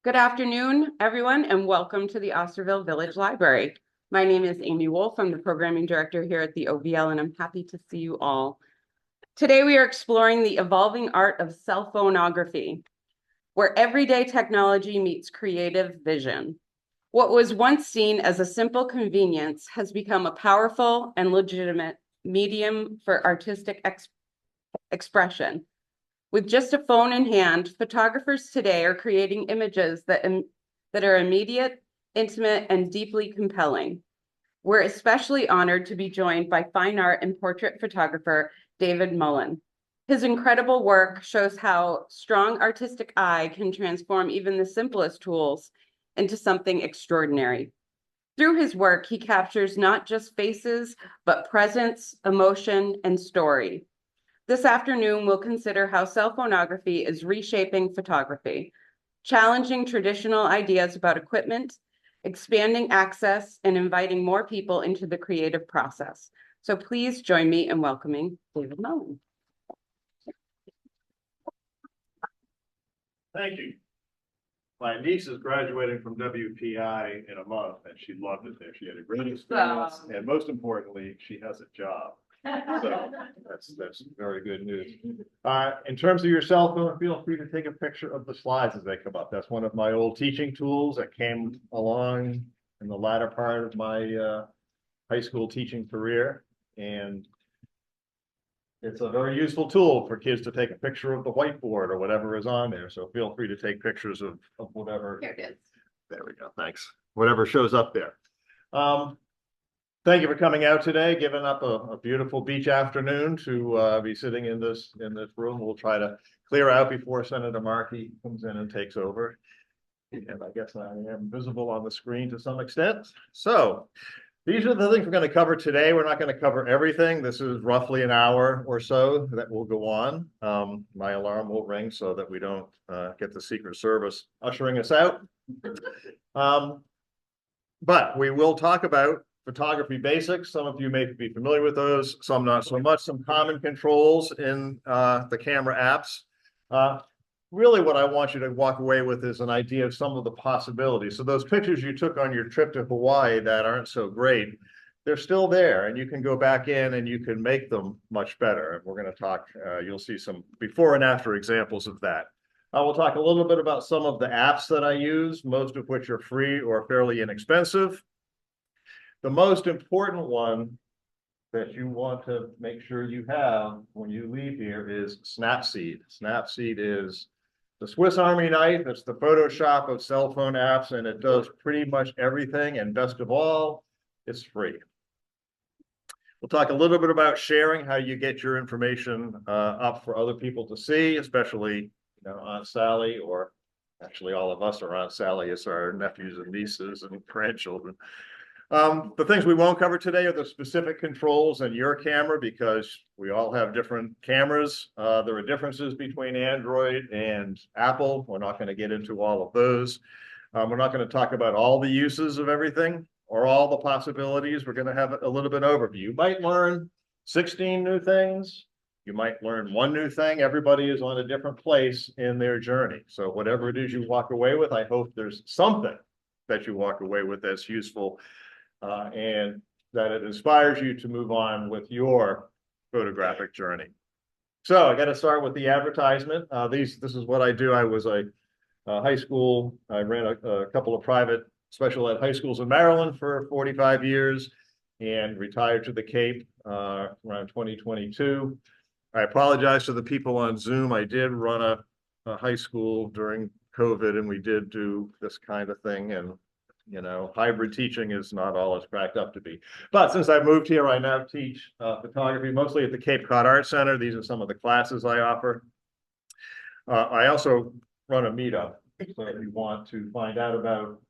Good afternoon, everyone, and welcome to the Osterville Village Library. My name is Amy Wolf. I'm the programming director here at the OVL, and I'm happy to see you all. Today, we are exploring the evolving art of cellphoneography, where everyday technology meets creative vision. What was once seen as a simple convenience has become a powerful and legitimate medium for artistic expression. With just a phone in hand, photographers today are creating images that are immediate, intimate, and deeply compelling. We're especially honored to be joined by fine art and portrait photographer David Mullen. His incredible work shows how strong artistic eye can transform even the simplest tools into something extraordinary. Through his work, he captures not just faces, but presence, emotion, and story. This afternoon, we'll consider how cellphoneography is reshaping photography, challenging traditional ideas about equipment, expanding access, and inviting more people into the creative process. So please join me in welcoming David Mullen. Thank you. My niece is graduating from WPI in a month, and she loved it there. She had a great experience, and most importantly, she has a job. So that's very good news. In terms of your cell phone, feel free to take a picture of the slides as they come up. That's one of my old teaching tools that came along in the latter part of my high school teaching career. And it's a very useful tool for kids to take a picture of the whiteboard or whatever is on there. So feel free to take pictures of whatever. Here it is. There we go. Thanks. Whatever shows up there. Thank you for coming out today, giving up a beautiful beach afternoon to be sitting in this room. We'll try to clear out before Senator Markey comes in and takes over. And I guess I am visible on the screen to some extent. So these are the things we're going to cover today. We're not going to cover everything. This is roughly an hour or so that will go on. My alarm will ring so that we don't get the Secret Service ushering us out. But we will talk about photography basics. Some of you may be familiar with those, some not so much. Some common controls in the camera apps. Really what I want you to walk away with is an idea of some of the possibilities. So those pictures you took on your trip to Hawaii that aren't so great, they're still there, and you can go back in and you can make them much better. And we're going to talk, you'll see some before and after examples of that. I will talk a little bit about some of the apps that I use, most of which are free or fairly inexpensive. The most important one that you want to make sure you have when you leave here is Snapseed. Snapseed is the Swiss Army knife. It's the Photoshop of cell phone apps, and it does pretty much everything. And best of all, it's free. We'll talk a little bit about sharing, how you get your information up for other people to see, especially Aunt Sally, or actually all of us are Aunt Sally. It's our nephews and nieces and grandchildren. The things we won't cover today are the specific controls in your camera, because we all have different cameras. There are differences between Android and Apple. We're not going to get into all of those. We're not going to talk about all the uses of everything or all the possibilities. We're going to have a little bit overview. You might learn 16 new things. You might learn one new thing. Everybody is on a different place in their journey. So whatever it is you walk away with, I hope there's something that you walk away with that's useful, and that it inspires you to move on with your photographic journey. So I got to start with the advertisement. This is what I do. I was a high school. I ran a couple of private special ed high schools in Maryland for 45 years and retired to the Cape around 2022. I apologize to the people on Zoom. I did run a high school during COVID, and we did do this kind of thing. And hybrid teaching is not all it's cracked up to be. But since I moved here, I now teach photography, mostly at the Cape Cod Art Center. These are some of the classes I offer. I also run a meetup. So if you want to find out about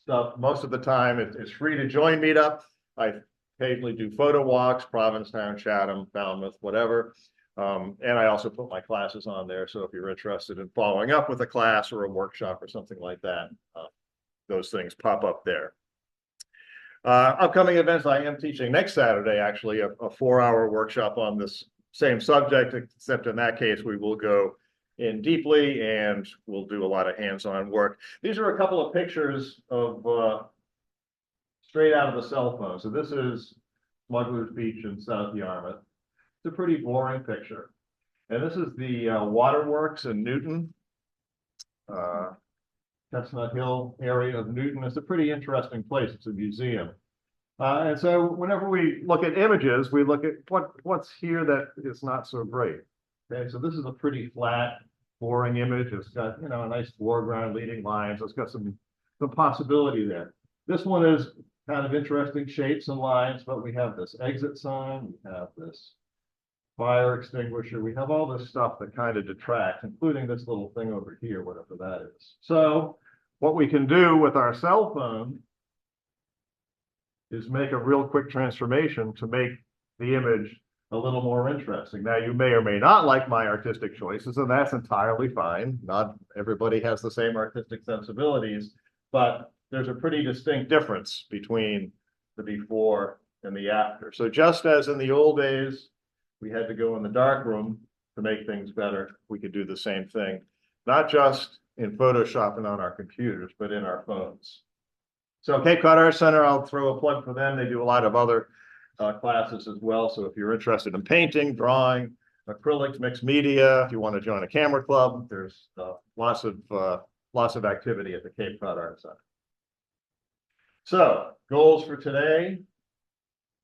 stuff, most of the time it's free to join meetup. I occasionally do photo walks, Provincetown, Chatham, Falmouth, whatever. And I also put my classes on there. So if you're interested in following up with a class or a workshop or something like that, those things pop up there. Upcoming events, I am teaching next Saturday, actually, a 4-hour workshop on this same subject, except in that case, we will go in deeply, and we'll do a lot of hands-on work. These are a couple of pictures of straight out of the cell phone. So this is Smuggler's Beach in South Yarmouth. It's a pretty boring picture. And this is the waterworks in Newton, Chestnut Hill area of Newton. It's a pretty interesting place. It's a museum. And so whenever we look at images, we look at what's here that is not so great. Okay, so this is a pretty flat, boring image. It's got, you know, a nice foreground, leading lines. It's got some possibility there. This one is kind of interesting shapes and lines, but we have this exit sign, we have this fire extinguisher, we have all this stuff that kind of detracts, including this little thing over here, whatever that is. So what we can do with our cell phone is make a real quick transformation to make the image a little more interesting. Now, you may or may not like my artistic choices, and that's entirely fine. Not everybody has the same artistic sensibilities, but there's a pretty distinct difference between the before and the after. So just as in the old days, we had to go in the darkroom to make things better, we could do the same thing, not just in Photoshop and on our computers, but in our phones. So Cape Cod Art Center, I'll throw a plug for them. They do a lot of other classes as well. So if you're interested in painting, drawing, acrylics, mixed media, if you want to join a camera club, there's lots of activity at the Cape Cod Art Center. So goals for today: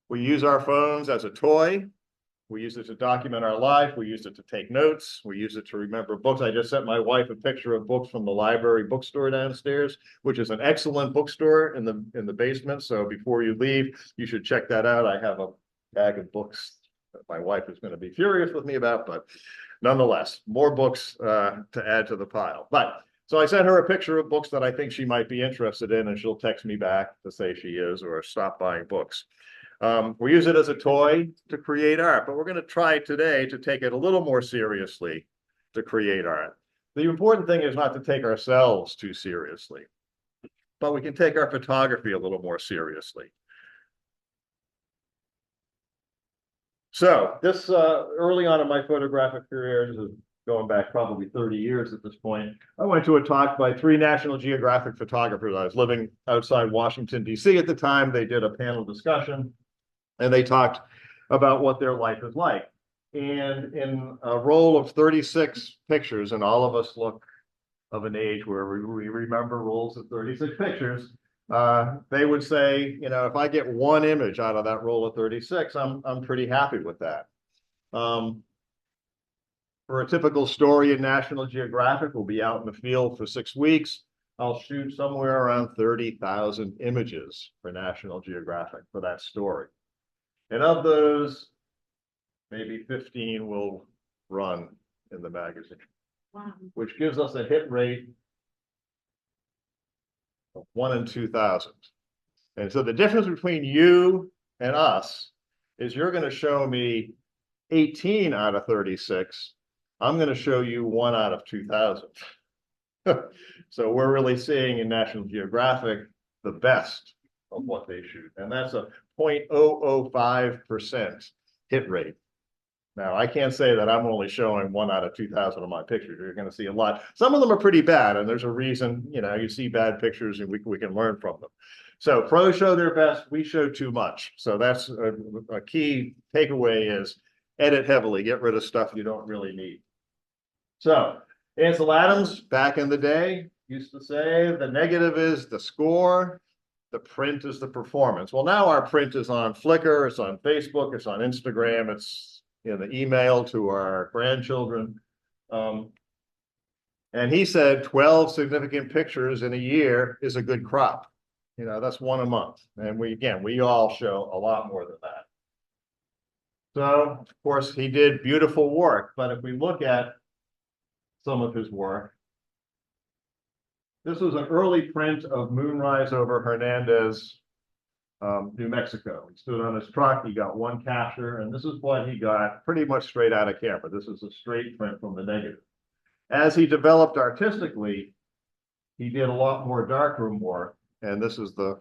we use our phones as a toy. We use it to document our life. We use it to take notes. We use it to remember books. I just sent my wife a picture of books from the library bookstore downstairs, which is an excellent bookstore in the basement. So before you leave, you should check that out. I have a bag of books that my wife is going to be furious with me about, but nonetheless, more books to add to the pile. But so I sent her a picture of books that I think she might be interested in, and she'll text me back to say she is, or stop buying books. We use it as a toy to create art, but we're going to try today to take it a little more seriously to create art. The important thing is not to take ourselves too seriously, but we can take our photography a little more seriously. So this early on in my photographic career, this is going back probably 30 years at this point, I went to a talk by 3 National Geographic photographers. I was living outside Washington, D.C. at the time. They did a panel discussion, and they talked about what their life is like. And in a roll of 36 pictures, and all of us look of an age where we remember rolls of 36 pictures, they would say, you know, if I get one image out of that roll of 36, I'm pretty happy with that. For a typical story in National Geographic, we'll be out in the field for 6 weeks. I'll shoot somewhere around 30,000 images for National Geographic for that story. And of those, maybe 15 will run in the magazine. Wow. Which gives us a hit rate of 1 in 2,000. And so the difference between you and us is you're going to show me 18 out of 36. I'm going to show you 1 out of 2,000. So we're really seeing in National Geographic the best of what they shoot. And that's a 0.005% hit rate. Now, I can't say that I'm only showing 1 out of 2,000 of my pictures. You're going to see a lot. Some of them are pretty bad, and there's a reason, you know, you see bad pictures and we can learn from them. So pros show their best, we show too much. So that's a key takeaway is edit heavily, get rid of stuff you don't really need. So Ansel Adams, back in the day, used to say the negative is the score, the print is the performance. Well, now our print is on Flickr, it's on Facebook, it's on Instagram, it's in the email to our grandchildren. And he said 12 significant pictures in a year is a good crop. You know, that's 1 a month. And we all show a lot more than that. So, of course, he did beautiful work. But if we look at some of his work, this was an early print of moonrise over Hernandez, New Mexico. He stood on his truck, he got 1 capture, and this is what he got pretty much straight out of camera. This is a straight print from the negative. As he developed artistically, he did a lot more darkroom work, and this is the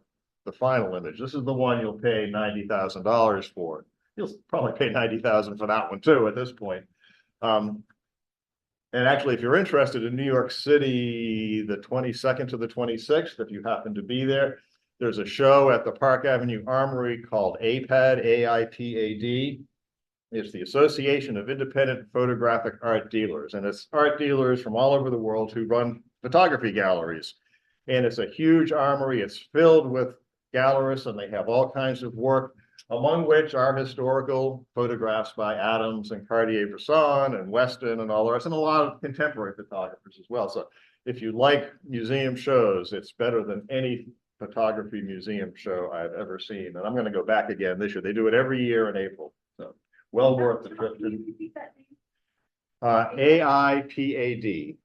final image. This is the one you'll pay $90,000 for. You'll probably pay $90,000 for that one too at this point. And actually, if you're interested in New York City, the 22nd to the 26th, if you happen to be there, there's a show at the Park Avenue Armory called AIPAD, AIPAD. It's the Association of Independent Photographic Art Dealers, and it's art dealers from all over the world who run photography galleries. And it's a huge armory. It's filled with gallerists, and they have all kinds of work, among which are historical photographs by Adams and Cartier-Bresson and Weston and all the rest, and a lot of contemporary photographers as well. So if you like museum shows, it's better than any photography museum show I've ever seen. And I'm going to go back again this year. They do it every year in April. So well worth the trip. AIPAD.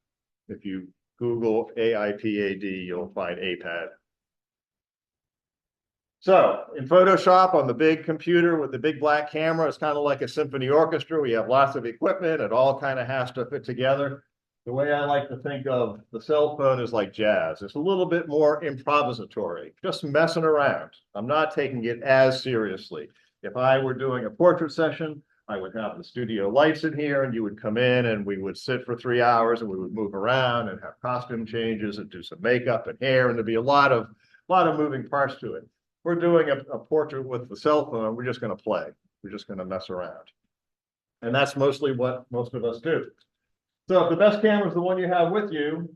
If you Google AIPAD, you'll find APAD. So in Photoshop on the big computer with the big black camera, it's kind of like a symphony orchestra. We have lots of equipment. It all kind of has to fit together. The way I like to think of the cell phone is like jazz. It's a little bit more improvisatory, just messing around. I'm not taking it as seriously. If I were doing a portrait session, I would have the studio lights in here, and you would come in and we would sit for 3 hours and we would move around and have costume changes and do some makeup and hair, and there'd be a lot of moving parts to it. We're doing a portrait with the cell phone. We're just going to play. We're just going to mess around. And that's mostly what most of us do. So if the best camera is the one you have with you,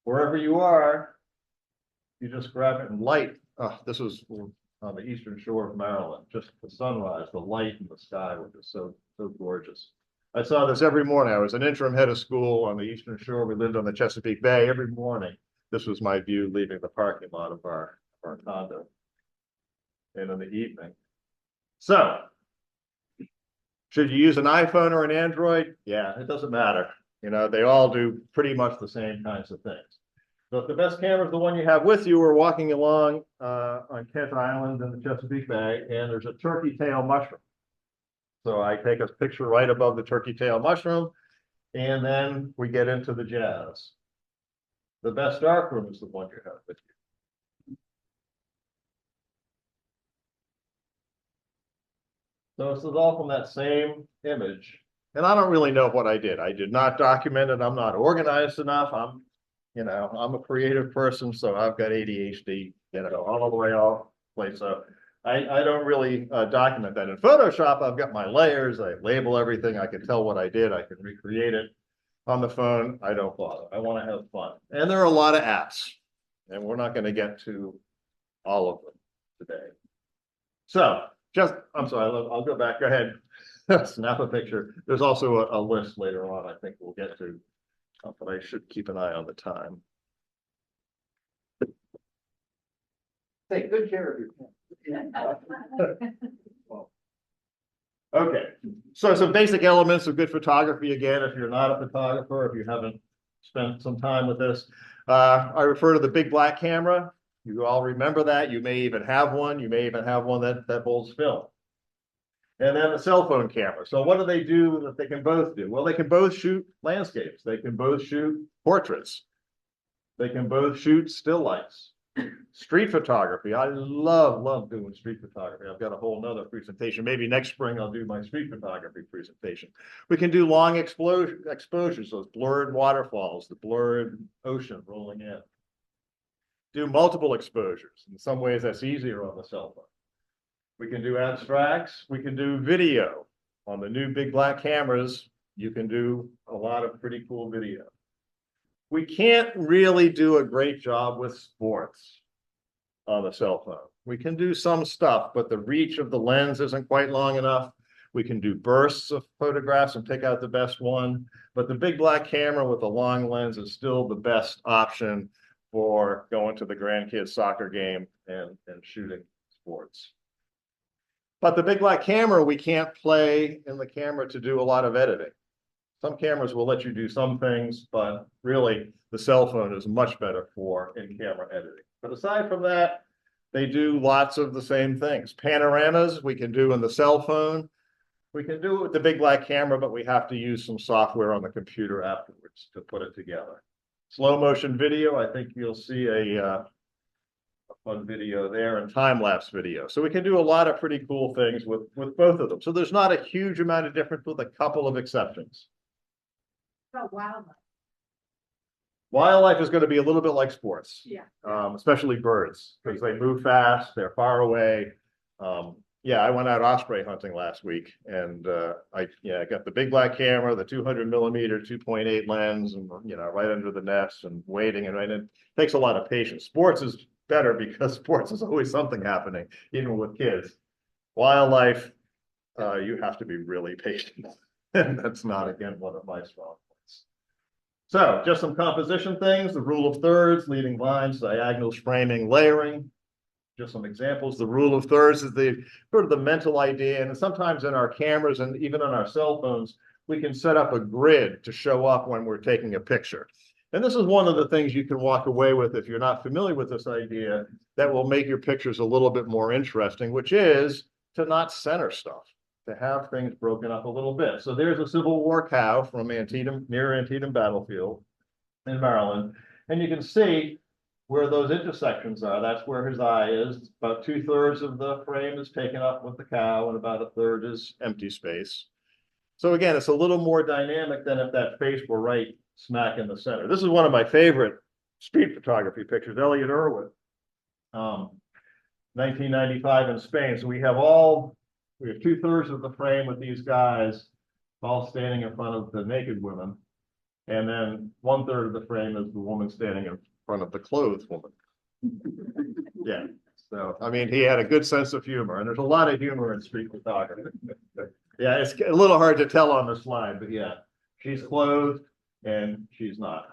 wherever you are, you just grab it and light. Oh, this was on the eastern shore of Maryland, just the sunrise, the light in the sky was just so gorgeous. I saw this every morning. I was an interim head of school on the eastern shore. We lived on the Chesapeake Bay. Every morning, this was my view leaving the parking lot of our condo. And in the evening. So, should you use an iPhone or an Android? Yeah, it doesn't matter. You know, they all do pretty much the same kinds of things. So if the best camera is the one you have with you, we're walking along on Kent Island in the Chesapeake Bay, and there's a turkey tail mushroom. So I take a picture right above the turkey tail mushroom, and then we get into the jazz. The best darkroom is the one you have with you. So this is all from that same image. And I don't really know what I did. I did not document it. I'm not organized enough. I'm a creative person, so I've got ADHD, all the way off place. So I don't really document that. In Photoshop, I've got my layers. I label everything. I can tell what I did. I can recreate it. On the phone, I don't bother. I want to have fun. And there are a lot of apps, and we're not going to get to all of them today. So I'm sorry, I'll go back. Go ahead. Snap a picture. There's also a list later on I think we'll get to, but I should keep an eye on the time. Take good care of your camera. Okay, so some basic elements of good photography. Again, if you're not a photographer, if you haven't spent some time with this, I refer to the big black camera. You all remember that. You may even have one. You may even have one that holds film. And then the cell phone camera. So what do they do that they can both do? Well, they can both shoot landscapes. They can both shoot portraits. They can both shoot still lifes. Street photography. I love doing street photography. I've got a whole nother presentation. Maybe next spring I'll do my street photography presentation. We can do long exposures, those blurred waterfalls, the blurred ocean rolling in. Do multiple exposures. In some ways, that's easier on the cell phone. We can do abstracts. We can do video. On the new big black cameras, you can do a lot of pretty cool video. We can't really do a great job with sports on the cell phone. We can do some stuff, but the reach of the lens isn't quite long enough. We can do bursts of photographs and pick out the best one, but the big black camera with the long lens is still the best option for going to the grandkids' soccer game and shooting sports. But the big black camera, we can't play in the camera to do a lot of editing. Some cameras will let you do some things, but really the cell phone is much better for in-camera editing. But aside from that, they do lots of the same things. Panoramas we can do in the cell phone. We can do it with the big black camera, but we have to use some software on the computer afterwards to put it together. Slow motion video, I think you'll see a fun video there, and time-lapse video. So we can do a lot of pretty cool things with both of them. So there's not a huge amount of difference with a couple of exceptions. about wildlife? Wildlife is going to be a little bit like sports. Yeah. Especially birds, because they move fast, they're far away. Yeah, I went out osprey hunting last week, and I got the big black camera, the 200mm 2.8 lens, and right under the nest and waiting, and it takes a lot of patience. Sports is better because sports is always something happening, even with kids. Wildlife, you have to be really patient, and that's not, again, one of my strong points. So just some composition things, the rule of thirds, leading lines, diagonals, framing, layering. Just some examples. The rule of thirds is the sort of the mental idea, and sometimes in our cameras and even on our cell phones, we can set up a grid to show up when we're taking a picture. And this is one of the things you can walk away with if you're not familiar with this idea that will make your pictures a little bit more interesting, which is to not center stuff, to have things broken up a little bit. So there's a Civil War cow from Antietam, near Antietam battlefield in Maryland, and you can see where those intersections are. That's where his eye is. About 2/3 of the frame is taken up with the cow, and about 1/3 is empty space. So again, it's a little more dynamic than if that face were right smack in the center. This is one of my favorite street photography pictures, Elliot Irwin, 1995 in Spain. So we have 2/3 of the frame with these guys all standing in front of the naked women, and then 1/3 of the frame is the woman standing in front of the clothed woman. Yeah. So, I mean, he had a good sense of humor, and there's a lot of humor in street photography. Yeah, it's a little hard to tell on the slide, but yeah, she's clothed and she's not.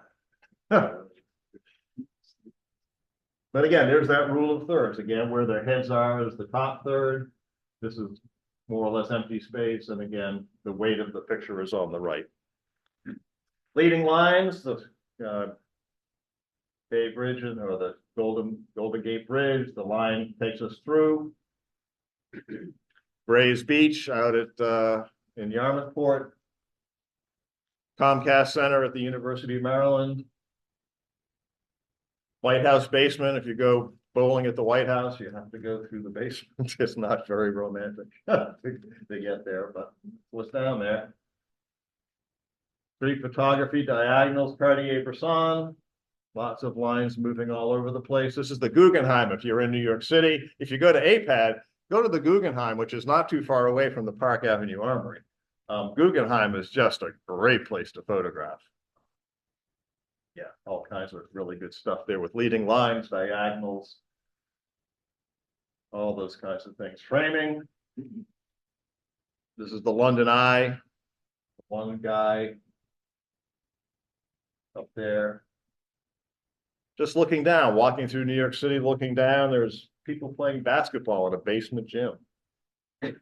But again, there's that rule of thirds. Again, where their heads are is the top third. This is more or less empty space. And again, the weight of the picture is on the right. Leading lines, the Bay Bridge or the Golden Gate Bridge, the line takes us through. Brays Beach out at in Yarmouthport. Comcast Center at the University of Maryland. White House basement. If you go bowling at the White House, you have to go through the basement. It's not very romantic to get there, but what's down there? Street photography, diagonals, Cartier-Bresson. Lots of lines moving all over the place. This is the Guggenheim if you're in New York City. If you go to APAD, go to the Guggenheim, which is not too far away from the Park Avenue Armory. Guggenheim is just a great place to photograph. Yeah, all kinds of really good stuff there with leading lines, diagonals, all those kinds of things. Framing. This is the London Eye. One guy up there. Just looking down, walking through New York City, looking down, there's people playing basketball in a basement gym. A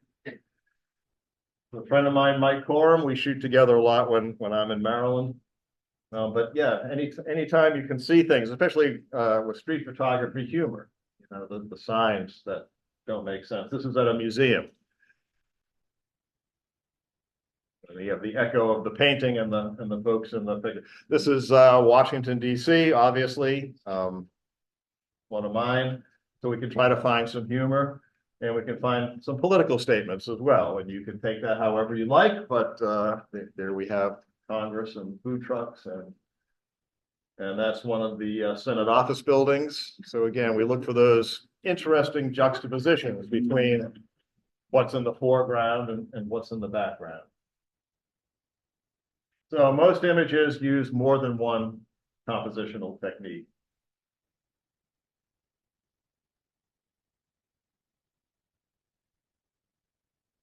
friend of mine, Mike Coram, we shoot together a lot when I'm in Maryland. But yeah, anytime you can see things, especially with street photography, humor, the signs that don't make sense. This is at a museum. And you have the echo of the painting and the folks in the picture. This is Washington, D.C., obviously, one of mine. So we can try to find some humor, and we can find some political statements as well. And you can take that however you like, but there we have Congress and food trucks, and that's one of the Senate office buildings. So again, we look for those interesting juxtapositions between what's in the foreground and what's in the background. So most images use more than one compositional technique.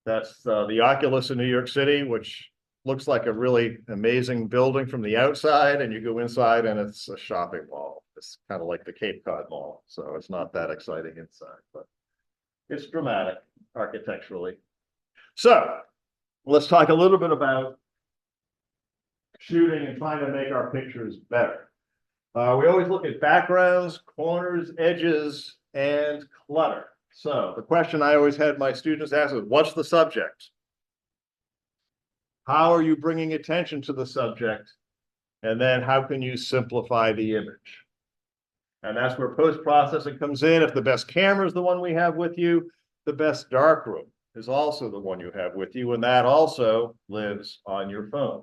That's the Oculus in New York City, which looks like a really amazing building from the outside, and you go inside and it's a shopping mall. It's kind of like the Cape Cod Mall, so it's not that exciting inside, but it's dramatic architecturally. So let's talk a little bit about shooting and trying to make our pictures better. We always look at backgrounds, corners, edges, and clutter. So the question I always had my students ask is, what's the subject? How are you bringing attention to the subject? And then how can you simplify the image? And that's where post-processing comes in. If the best camera is the one we have with you, the best darkroom is also the one you have with you, and that also lives on your phone.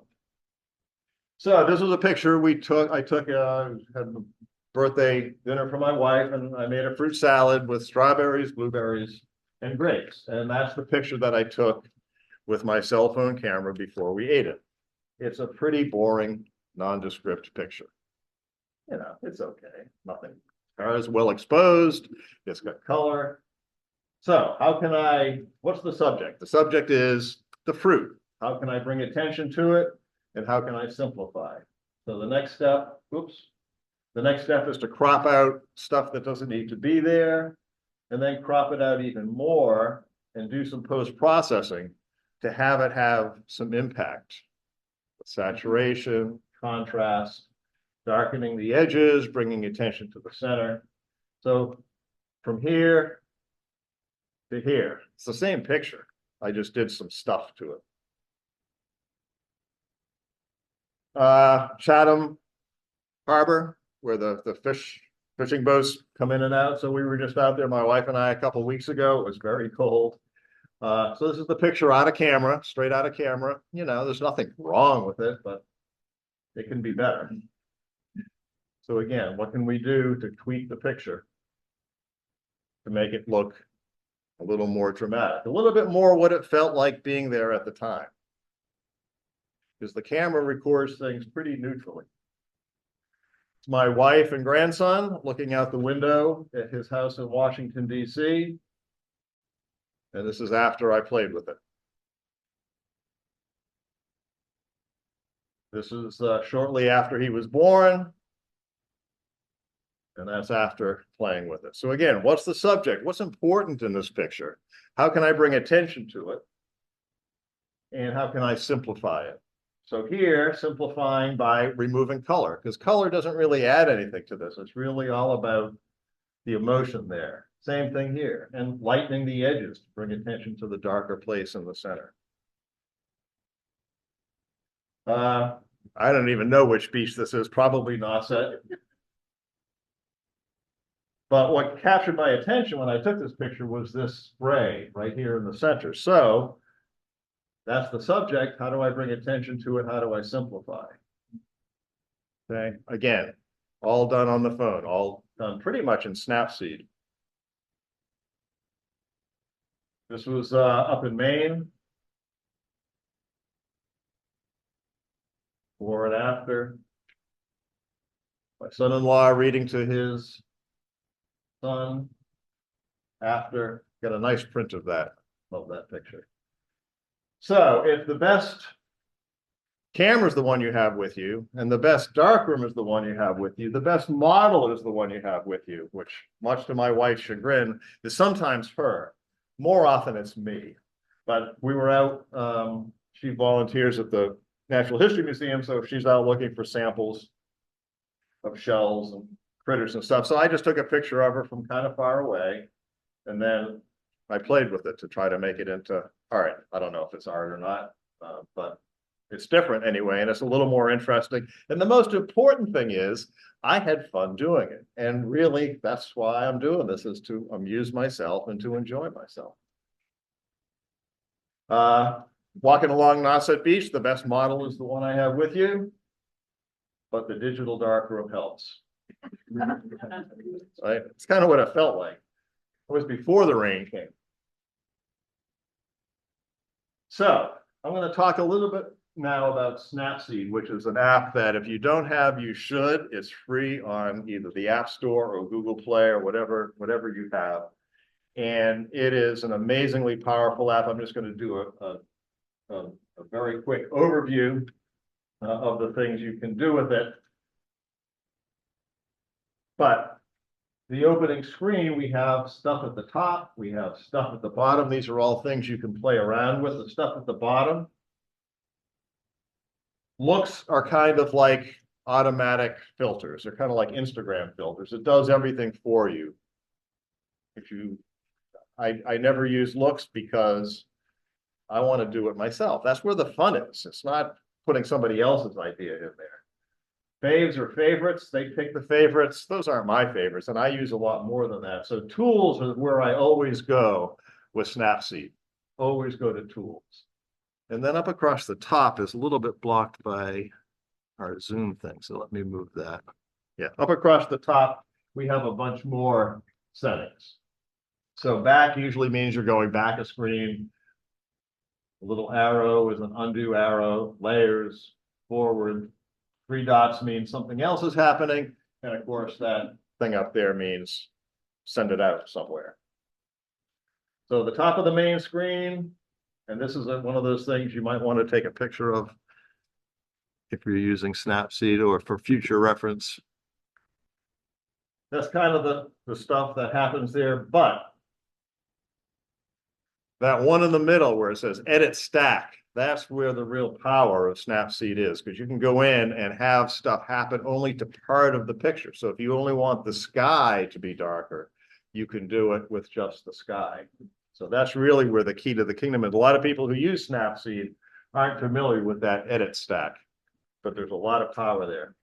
So this was a picture we took. I took had a birthday dinner for my wife, and I made a fruit salad with strawberries, blueberries, and grapes. And that's the picture that I took with my cell phone camera before we ate it. It's a pretty boring, nondescript picture. You know, it's okay. Nothing. Car is well exposed. It's got color. So how can what's the subject? The subject is the fruit. How can I bring attention to it? And how can I simplify? So the next step is to crop out stuff that doesn't need to be there, and then crop it out even more and do some post-processing to have it have some impact. Saturation, contrast, darkening the edges, bringing attention to the center. So from here to here, it's the same picture. I just did some stuff to it. Chatham Harbor, where the fishing boats come in and out. So we were just out there, my wife and I, a couple of weeks ago. It was very cold. So this is the picture out of camera, straight out of camera. You know, there's nothing wrong with it, but it can be better. So again, what can we do to tweak the picture to make it look a little more dramatic, a little bit more what it felt like being there at the time? Because the camera records things pretty neutrally. It's my wife and grandson looking out the window at his house in Washington, D.C. And this is after I played with it. This is shortly after he was born. And that's after playing with it. So again, what's the subject? What's important in this picture? How can I bring attention to it? And how can I simplify it? So here, simplifying by removing color, because color doesn't really add anything to this. It's really all about the emotion there. Same thing here, and lightening the edges to bring attention to the darker place in the center. I don't even know which beach this is, probably Nauset. But what captured my attention when I took this picture was this spray right here in the center. So that's the subject. How do I bring attention to it? How do I simplify? Okay, again, all done on the phone, all done pretty much in Snapseed. This was up in Maine. Before and after. My son-in-law reading to his son after. Got a nice print of that. Love that picture. So if the best camera is the one you have with you, and the best darkroom is the one you have with you, the best model is the one you have with you, which, much to my wife's chagrin, is sometimes her. More often it's me. But we were out, she volunteers at the Natural History Museum, so she's out looking for samples of shells and critters and stuff. So I just took a picture of her from kind of far away, and then I played with it to try to make it into art. I don't know if it's art or not, but it's different anyway, and it's a little more interesting. And the most important thing is I had fun doing it. And really, that's why I'm doing this, is to amuse myself and to enjoy myself. Walking along Nauset Beach, the best model is the one I have with you, but the digital darkroom helps. Right? It's kind of what it felt like. It was before the rain came. So I'm going to talk a little bit now about Snapseed, which is an app that if you don't have, you should. It's free on either the App Store or Google Play or whatever you have. And it is an amazingly powerful app. I'm just going to do a very quick overview of the things you can do with it. But the opening screen, we have stuff at the top, we have stuff at the bottom. These are all things you can play around with. The stuff at the bottom looks are kind of like automatic filters. They're kind of like Instagram filters. It does everything for you. I never use looks because I want to do it myself. That's where the fun is. It's not putting somebody else's idea in there. Faves or favorites, they pick the favorites. Those aren't my favorites, and I use a lot more than that. So tools is where I always go with Snapseed. Always go to tools. And then up across the top is a little bit blocked by our zoom thing. So let me move that. Yeah, up across the top, we have a bunch more settings. So back usually means you're going back a screen. A little arrow is an undo arrow, layers, forward. 3 dots means something else is happening. And of course, that thing up there means send it out somewhere. So the top of the main screen, and this is one of those things you might want to take a picture of if you're using Snapseed or for future reference. That's kind of the stuff that happens there, but that one in the middle where it says edit stack, that's where the real power of Snapseed is, because you can go in and have stuff happen only to part of the picture. So if you only want the sky to be darker, you can do it with just the sky. So that's really where the key to the kingdom is. A lot of people who use Snapseed aren't familiar with that edit stack, but there's a lot of power there.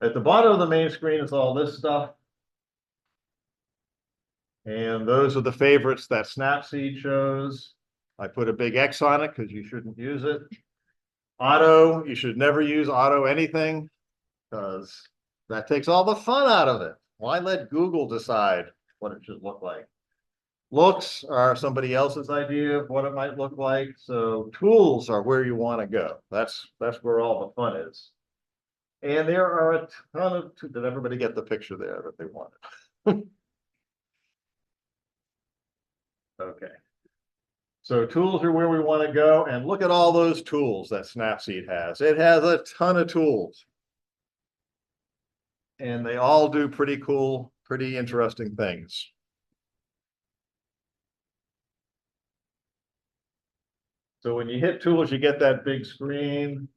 At the bottom of the main screen is all this stuff. And those are the favorites that Snapseed shows. I put a big X on it because you shouldn't use it. Auto, you should never use auto anything because that takes all the fun out of it. Why let Google decide what it should look like? Looks are somebody else's idea of what it might look like. So tools are where you want to go. That's where all the fun is. And there are a ton of, did everybody get the picture there that they wanted? Okay. So tools are where we want to go, and look at all those tools that Snapseed has. It has a ton of tools. And they all do pretty cool, pretty interesting things. So when you hit tools, you get that big screen.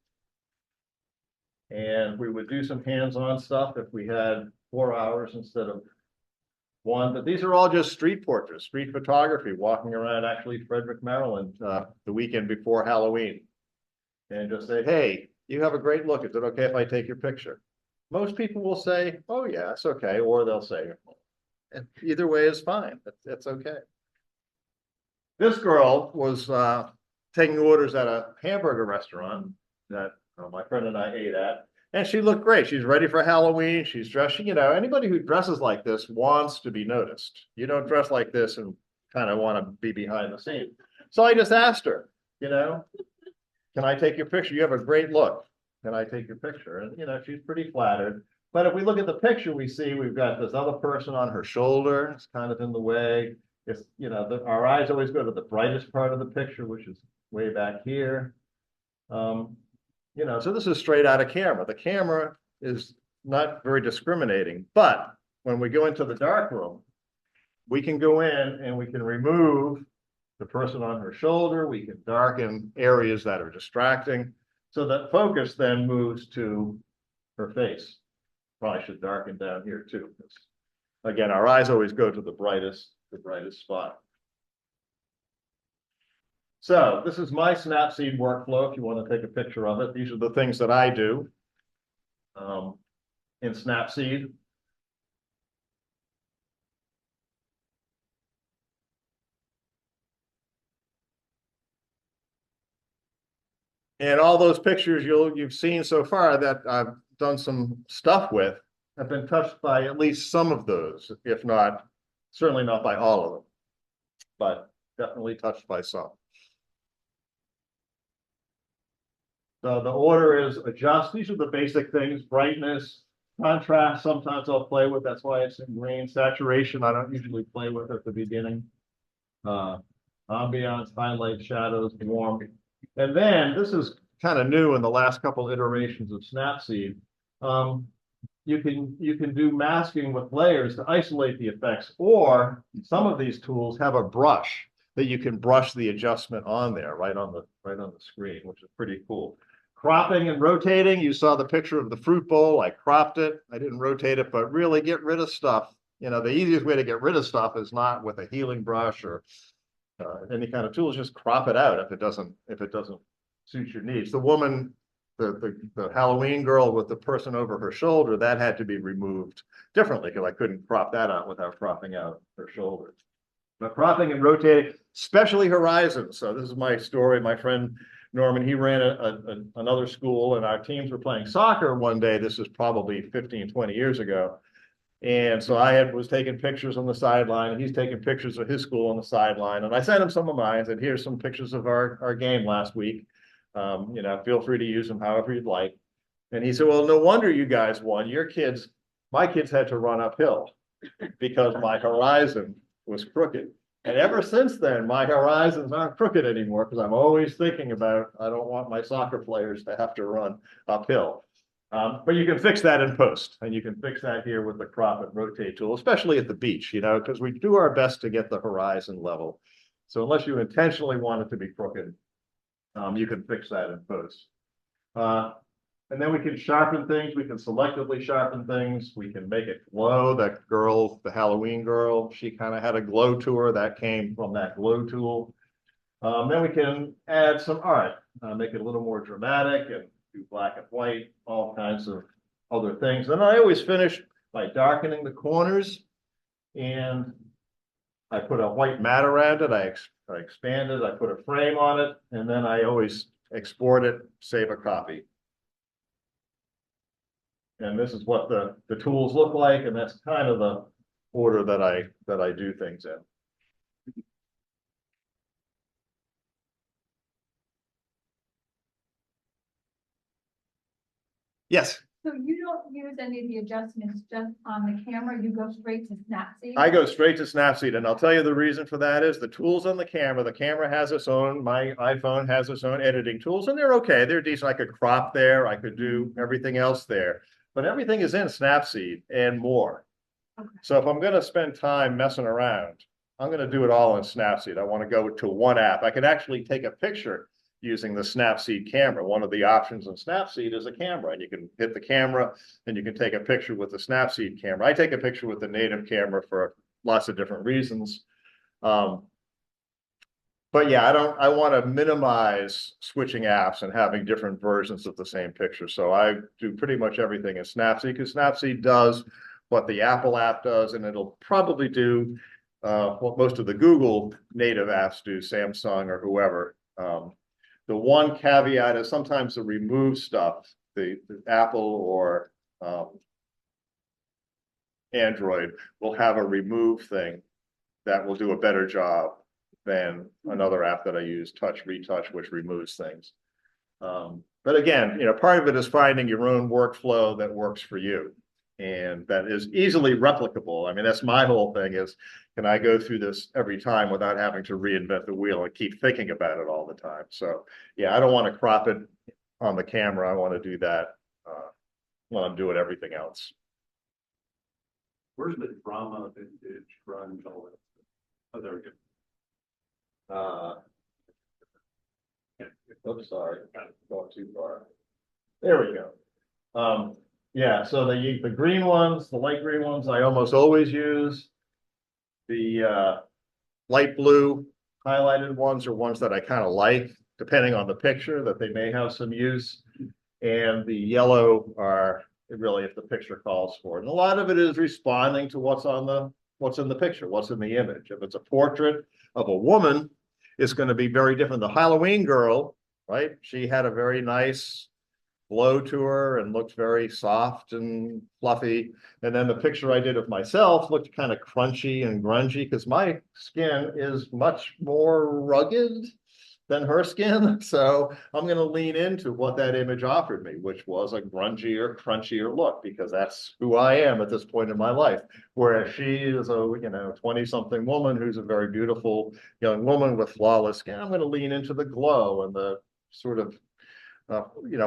And we would do some hands-on stuff if we had 4 hours instead of 1. But these are all just street portraits, street photography, walking around actually Frederick, Maryland, the weekend before Halloween. And just say, hey, you have a great look. Is it okay if I take your picture? Most people will say, oh, yeah, it's okay. Or they'll say, either way is fine. It's okay. This girl was taking orders at a hamburger restaurant that my friend and I ate at. And she looked great. She's ready for Halloween. She's dressed, you know, anybody who dresses like this wants to be noticed. You don't dress like this and kind of want to be behind the scenes. So I just asked her, you know, can I take your picture? You have a great look. Can I take your picture? And, you know, she's pretty flattered. But if we look at the picture, we see we've got this other person on her shoulder. It's kind of in the way. It's, you know, our eyes always go to the brightest part of the picture, which is way back here. You know, so this is straight out of camera. The camera is not very discriminating, but when we go into the darkroom, we can go in and we can remove the person on her shoulder. We can darken areas that are distracting. So that focus then moves to her face. Probably should darken down here too. Again, our eyes always go to the brightest spot. So this is my Snapseed workflow. If you want to take a picture of it, these are the things that I do in Snapseed. And all those pictures you've seen so far that I've done some stuff with have been touched by at least some of those, if not, certainly not by all of them, but definitely touched by some. So the order is adjust. These are the basic things: brightness, contrast. Sometimes I'll play with. That's why it's in green. Saturation, I don't usually play with at the beginning. Ambiance, highlight, shadows, warm. And then this is kind of new in the last couple iterations of Snapseed. You can do masking with layers to isolate the effects, or some of these tools have a brush that you can brush the adjustment on there right on the screen, which is pretty cool. Cropping and rotating, you saw the picture of the fruit bowl. I cropped it. I didn't rotate it, but really get rid of stuff. You know, the easiest way to get rid of stuff is not with a healing brush or any kind of tool. Just crop it out if it doesn't suit your needs. The woman, the Halloween girl with the person over her shoulder, that had to be removed differently because I couldn't crop that out without cropping out her shoulder. But cropping and rotating, especially horizons. So this is my story. My friend Norman, he ran another school, and our teams were playing soccer one day. This is probably 15, 20 years ago. And so was taking pictures on the sideline, and he's taking pictures of his school on the sideline. And I sent him some of mine. I said, here's some pictures of our game last week. Feel free to use them however you'd like. And he said, well, no wonder you guys won. My kids had to run uphill because my horizon was crooked. And ever since then, my horizons aren't crooked anymore because I'm always thinking about, I don't want my soccer players to have to run uphill. But you can fix that in post, and you can fix that here with the crop and rotate tool, especially at the beach, because we do our best to get the horizon level. So unless you intentionally want it to be crooked, you can fix that in post. And then we can sharpen things. We can selectively sharpen things. We can make it glow. That girl, the Halloween girl, she kind of had a glow to her. That came from that glow tool. Then we can add some art, make it a little more dramatic and do black and white, all kinds of other things. And I always finish by darkening the corners, and I put a white mat around it. I expand it, I put a frame on it, and then I always export it, save a copy. And this is what the tools look like, and that's kind of the order that I do things in. Yes. So you don't use any of the adjustments just on the camera, you go straight to Snapseed? I go straight to Snapseed, and I'll tell you the reason for that is the tools on the camera has its own, my iPhone has its own editing tools, and they're okay, they're decent. I could crop there, I could do everything else there, but everything is in Snapseed and more. Okay. So if I'm going to spend time messing around, I'm going to do it all in Snapseed. I want to go to one app. I can actually take a picture using the Snapseed camera. One of the options in Snapseed is a camera, and you can hit the camera and you can take a picture with the Snapseed camera. I take a picture with the native camera for lots of different reasons. But yeah, I want to minimize switching apps and having different versions of the same picture. So I do pretty much everything in Snapseed because Snapseed does what the Apple app does, and it'll probably do what most of the Google native apps do, Samsung or whoever. The one caveat is sometimes the remove stuff, the Apple or Android will have a remove thing that will do a better job than another app that I use, Retouch, which removes things. But again, part of it is finding your own workflow that works for you and that is easily replicable. I mean, that's my whole thing is, can I go through this every time without having to reinvent the wheel and keep thinking about it all the time? So yeah, I don't want to crop it on the camera. I want to do that when I'm doing everything else. Where's the drama, vintage, grunge, all that? Oh, there we go. Oops, sorry, going too far. There we go. Yeah, so the green ones, the light green ones, I almost always use. The light blue highlighted ones are ones that I kind of like, depending on the picture, that they may have some use. And the yellow are really if the picture calls for it. And a lot of it is responding to what's in the picture, what's in the image. If it's a portrait of a woman, it's going to be very different. The Halloween girl, right? She had a very nice glow to her and looked very soft and fluffy. And then the picture I did of myself looked kind of crunchy and grungy because my skin is much more rugged than her skin. So I'm going to lean into what that image offered me, which was a grungier, crunchier look, because that's who I am at this point in my life. Whereas she is a 20-something woman who's a very beautiful young woman with flawless skin. I'm going to lean into the glow and the sort of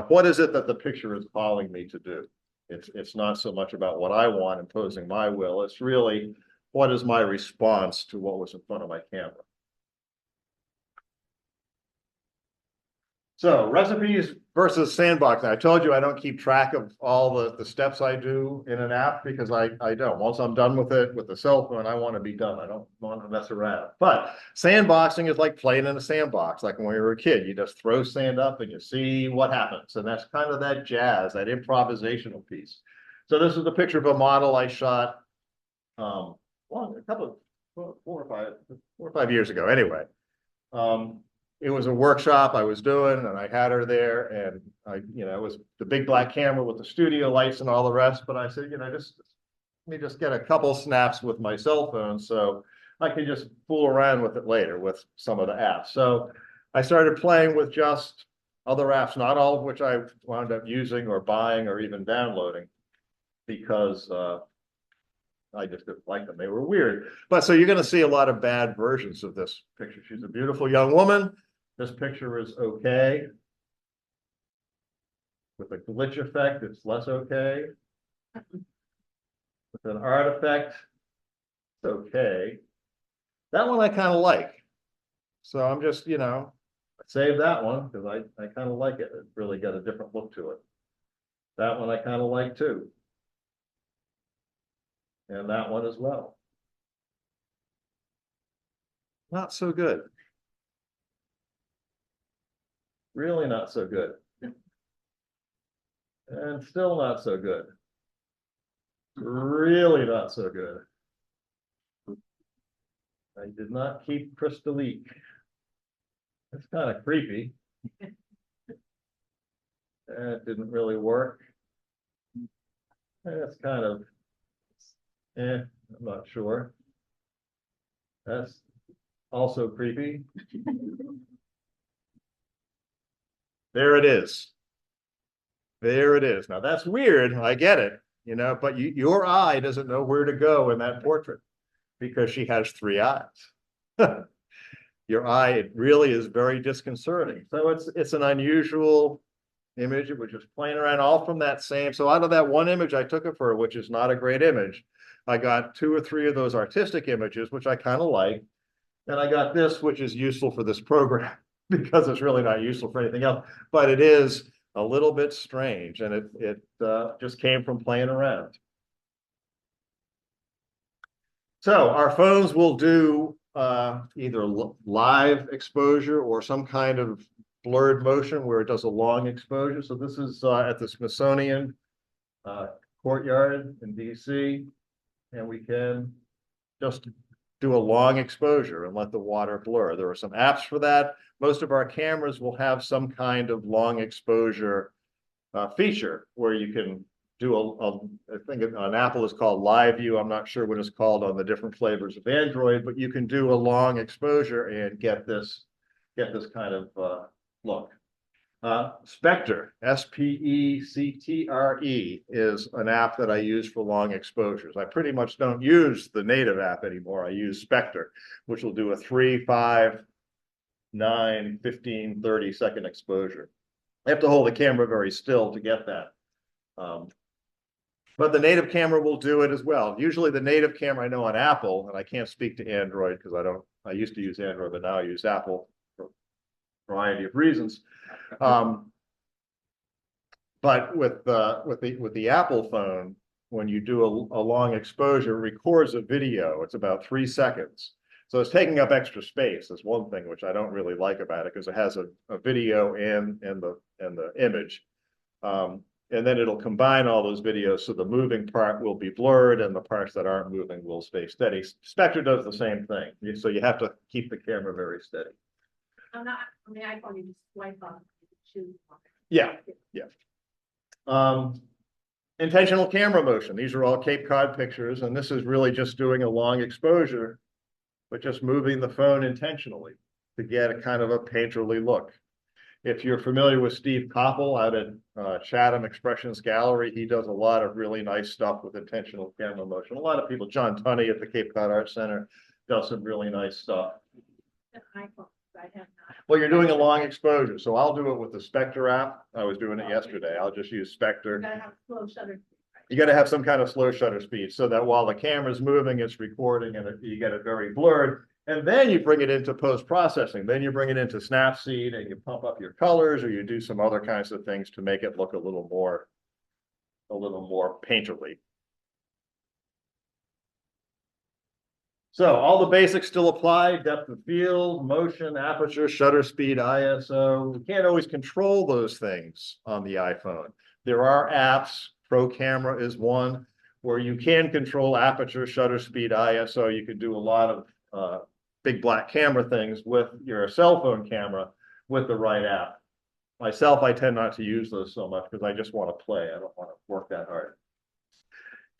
what is it that the picture is calling me to do? It's not so much about what I want imposing my will. It's really what is my response to what was in front of my camera. So recipes versus sandboxing. I told you I don't keep track of all the steps I do in an app because I don't. Once I'm done with it with the cell phone, I want to be done. I don't want to mess around. But sandboxing is like playing in a sandbox. Like when we were a kid, you just throw sand up and you see what happens. And that's kind of that jazz, that improvisational piece. So this is the picture of a model I shot a couple of 4 or 5 years ago. Anyway, it was a workshop I was doing, and I had her there, and it was the big black camera with the studio lights and all the rest. But I said, just let me just get a couple snaps with my cell phone, so I can just fool around with it later with some of the apps. So I started playing with just other apps, not all of which I wound up using or buying or even downloading, because I just didn't like them. They were weird. But so you're going to see a lot of bad versions of this picture. She's a beautiful young woman. This picture is okay. With a glitch effect, it's less okay. With an art effect, it's okay. That one I kind of like. So I'm just, I saved that one because I kind of like it. It really got a different look to it. That one I kind of like too. And that one as well. Not so good. Really not so good. And still not so good. Really not so good. I did not keep crystallite. It's kind of creepy. It didn't really work. It's kind of, I'm not sure. That's also creepy. There it is. There it is. Now that's weird. I get it, but your eye doesn't know where to go in that portrait because she has 3 eyes. Your eye, it really is very disconcerting. So it's an unusual image. It was just playing around all from that same. So out of that one image I took of her, which is not a great image, I got 2 or 3 of those artistic images, which I kind of like. And I got this, which is useful for this program because it's really not useful for anything else, but it is a little bit strange, and it just came from playing around. So our phones will do either live exposure or some kind of blurred motion where it does a long exposure. So this is at the Smithsonian courtyard in DC, and we can just do a long exposure and let the water blur. There are some apps for that. Most of our cameras will have some kind of long exposure feature where you can do I think on Apple is called Live View. I'm not sure what it's called on the different flavors of Android, but you can do a long exposure and get this kind of look. Spectre, SPECTRE, is an app that I use for long exposures. I pretty much don't use the native app anymore. I use Spectre, which will do a 3, 5, 9, 15, 30-second exposure. I have to hold the camera very still to get that. But the native camera will do it as well. Usually the native camera I know on Apple, and I can't speak to Android because I used to use Android, but now I use Apple for a variety of reasons. But with the Apple phone, when you do a long exposure, it records a video. It's about 3 seconds. So it's taking up extra space. That's one thing which I don't really like about it, because it has a video and the image. And then it'll combine all those videos, so the moving part will be blurred and the parts that aren't moving will stay steady. Spectre does the same thing. So you have to keep the camera very steady. On the iPhone, you just swipe up, choose. Yeah. Intentional camera motion. These are all Cape Cod pictures, and this is really just doing a long exposure, but just moving the phone intentionally to get a kind of a painterly look. If you're familiar with Steve Koppel out at Chatham Expressions Gallery, he does a lot of really nice stuff with intentional camera motion. A lot of people, John Tunney at the Cape Cod Art Center does some really nice stuff. Well, you're doing a long exposure, so I'll do it with the Spectre app. I was doing it yesterday. I'll just use Spectre. You gotta have slow shutter. You got to have some kind of slow shutter speed so that while the camera's moving, it's recording and you get it very blurred. And then you bring it into post-processing. Then you bring it into Snapseed and you pump up your colors, or you do some other kinds of things to make it look a little more painterly. So all the basics still apply: depth of field, motion, aperture, shutter speed, ISO. We can't always control those things on the iPhone. There are apps. Pro Camera is one, where you can control aperture, shutter speed, ISO. You can do a lot of big black camera things with your cell phone camera with the right app. Myself, I tend not to use those so much because I just want to play. I don't want to work that hard.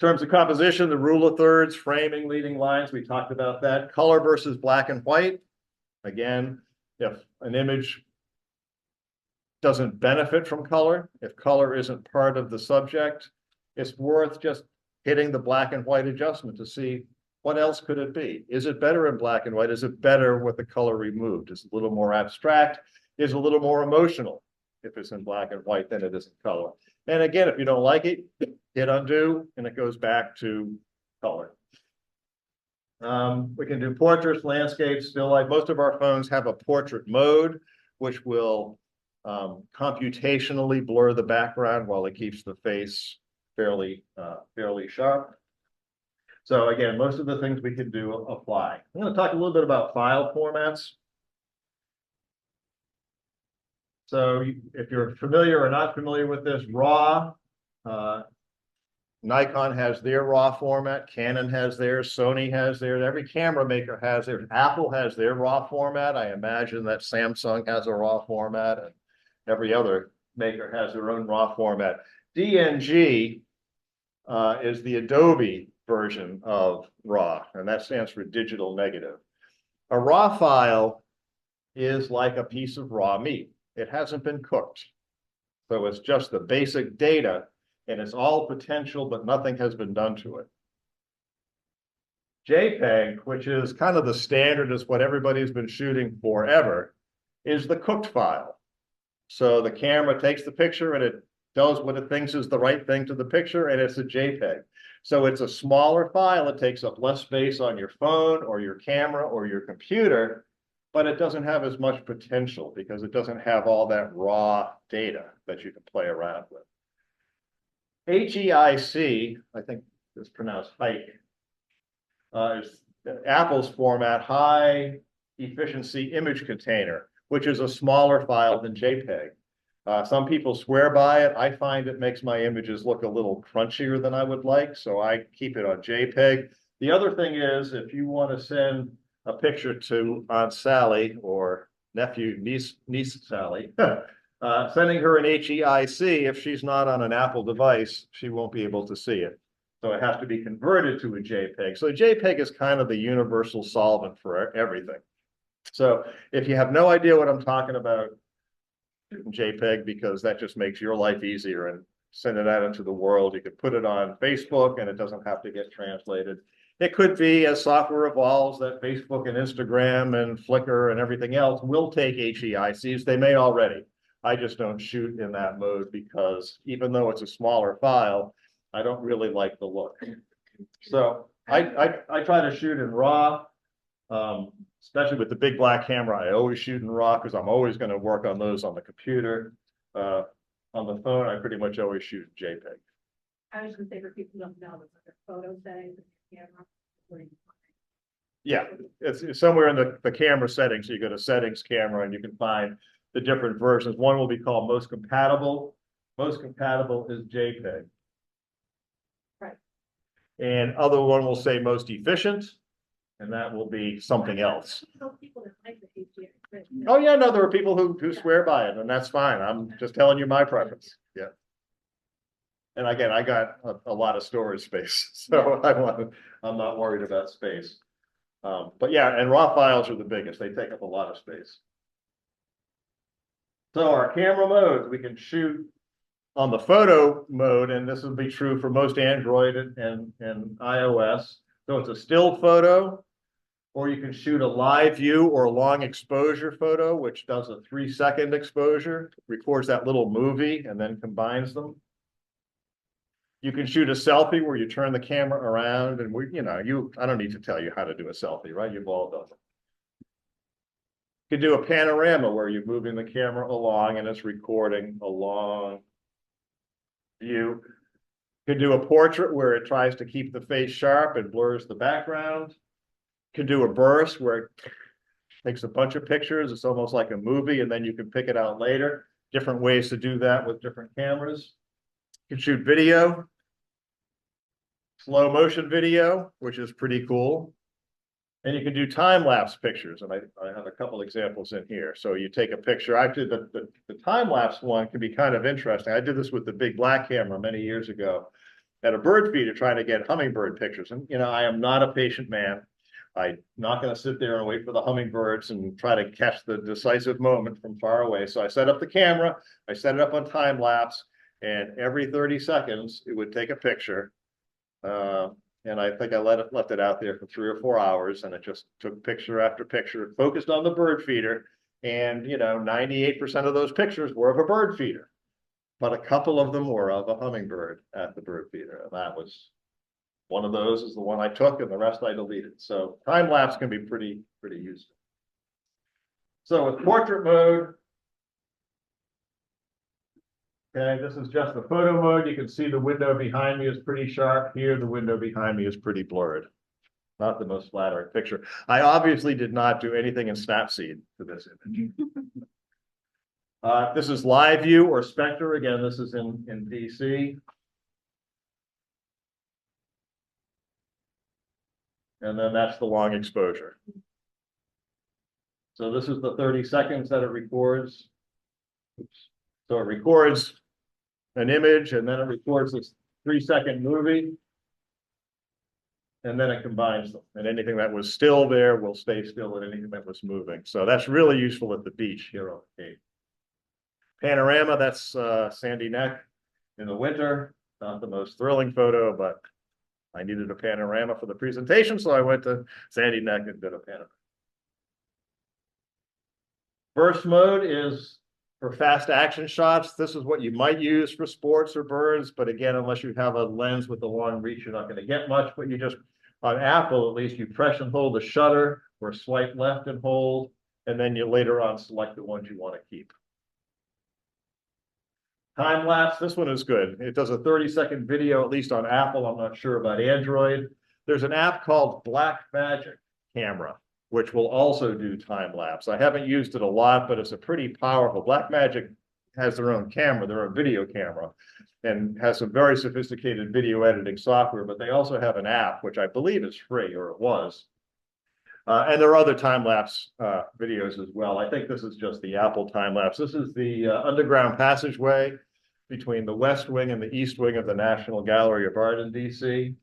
In terms of composition, the rule of thirds, framing, leading lines, we talked about that. Color versus black and white. Again, if an image doesn't benefit from color, if color isn't part of the subject, it's worth just hitting the black and white adjustment to see what else could it be. Is it better in black and white? Is it better with the color removed? Is it a little more abstract? Is it a little more emotional if it's in black and white than it is in color? And again, if you don't like it, hit undo and it goes back to color. We can do portraits, landscapes, still life. Most of our phones have a portrait mode, which will computationally blur the background while it keeps the face fairly sharp. So again, most of the things we can do apply. I'm going to talk a little bit about file formats. So if you're familiar or not familiar with this, RAW, Nikon has their RAW format, Canon has theirs, Sony has theirs, every camera maker has theirs, Apple has their RAW format. I imagine that Samsung has a RAW format and every other maker has their own RAW format. DNG is the Adobe version of RAW, and that stands for digital negative. A RAW file is like a piece of raw meat. It hasn't been cooked. So it's just the basic data, and it's all potential, but nothing has been done to it. JPEG, which is kind of the standard, is what everybody's been shooting forever, is the cooked file. So the camera takes the picture and it does what it thinks is the right thing to the picture, and it's a JPEG. So it's a smaller file. It takes up less space on your phone or your camera or your computer, but it doesn't have as much potential because it doesn't have all that raw data that you can play around with. HEIC, I think it's pronounced HEIC, is Apple's format, high efficiency image container, which is a smaller file than JPEG. Some people swear by it. I find it makes my images look a little crunchier than I would like, so I keep it on JPEG. The other thing is, if you want to send a picture to Aunt Sally or niece Sally, sending her an HEIC, if she's not on an Apple device, she won't be able to see it. So it has to be converted to a JPEG. So JPEG is kind of the universal solvent for everything. So if you have no idea what I'm talking about, JPEG, because that just makes your life easier and send it out into the world. You could put it on Facebook and it doesn't have to get translated. It could be, as software evolves, that Facebook and Instagram and Flickr and everything else will take HEICs. They may already. I just don't shoot in that mode because even though it's a smaller file, I don't really like the look. So I try to shoot in RAW. Especially with the big black camera, I always shoot in RAW because I'm always going to work on those on the computer. On the phone, I pretty much always shoot in JPEG. I was gonna say for people who don't know, it's like a photo settings of your camera. Yeah, it's somewhere in the camera settings. So you go to settings, camera, and you can find the different versions. One will be called most compatible. Most compatible is JPEG. Right. And other one will say most efficient. And that will be something else. Oh yeah, no, there are people who swear by it, and that's fine. I'm just telling you my preference. Yeah. And again, I got a lot of storage space, so I'm not worried about space. But yeah, and RAW files are the biggest. They take up a lot of space. So our camera modes, we can shoot on the photo mode, and this will be true for most Android and iOS. So it's a still photo, or you can shoot a live view or a long exposure photo, which does a 3-second exposure, records that little movie and then combines them. You can shoot a selfie where you turn the camera around and I don't need to tell you how to do a selfie, right? You've all done it. You can do a panorama where you're moving the camera along and it's recording a long view. You can do a portrait where it tries to keep the face sharp and blurs the background. You can do a burst where it takes a bunch of pictures. It's almost like a movie, and then you can pick it out later. Different ways to do that with different cameras. You can shoot video. slow motion video, which is pretty cool. And you can do time-lapse pictures, and I have a couple examples in here. So you take a picture. Actually, the time-lapse one can be kind of interesting. I did this with the big black camera many years ago at a bird feeder trying to get hummingbird pictures. And, I am not a patient man. I'm not going to sit there and wait for the hummingbirds and try to catch the decisive moment from far away. So I set up the camera, I set it up on time-lapse, and every 30 seconds, it would take a picture. And I think I left it out there for 3 or 4 hours, and it just took picture after picture, focused on the bird feeder. And 98% of those pictures were of a bird feeder, but a couple of them were of a hummingbird at the bird feeder. And that was one of those is the one I took, and the rest I deleted. So time lapse can be pretty useful. So with portrait mode, okay, this is just the photo mode. You can see the window behind me is pretty sharp. Here, the window behind me is pretty blurred. Not the most flattering picture. I obviously did not do anything in Snapseed for this image. This is live view or Spectre. Again, this is in DC. And then that's the long exposure. So this is the 30 seconds that it records. Oops. So it records an image, and then it records this 3-second movie. And then it combines them. And anything that was still there will stay still, and anything that was moving. So that's really useful at the beach here on the Cape. Panorama, that's Sandy Neck in the winter. Not the most thrilling photo, but I needed a panorama for the presentation, so I went to Sandy Neck and did a panorama. Burst mode is for fast action shots. This is what you might use for sports or birds, but again, unless you have a lens with a long reach, you're not going to get much. But you just, on Apple at least, you press and hold the shutter or swipe left and hold, and then you later on select the ones you want to keep. Time lapse, this one is good. It does a 30-second video, at least on Apple. I'm not sure about Android. There's an app called Blackmagic Camera, which will also do time lapse. I haven't used it a lot, but it's a pretty powerful. Blackmagic has their own camera, their own video camera, and has some very sophisticated video editing software, but they also have an app, which I believe is free, or it was. And there are other time-lapse videos as well. I think this is just the Apple time-lapse. This is the underground passageway between the West Wing and the East Wing of the National Gallery of Art in DC.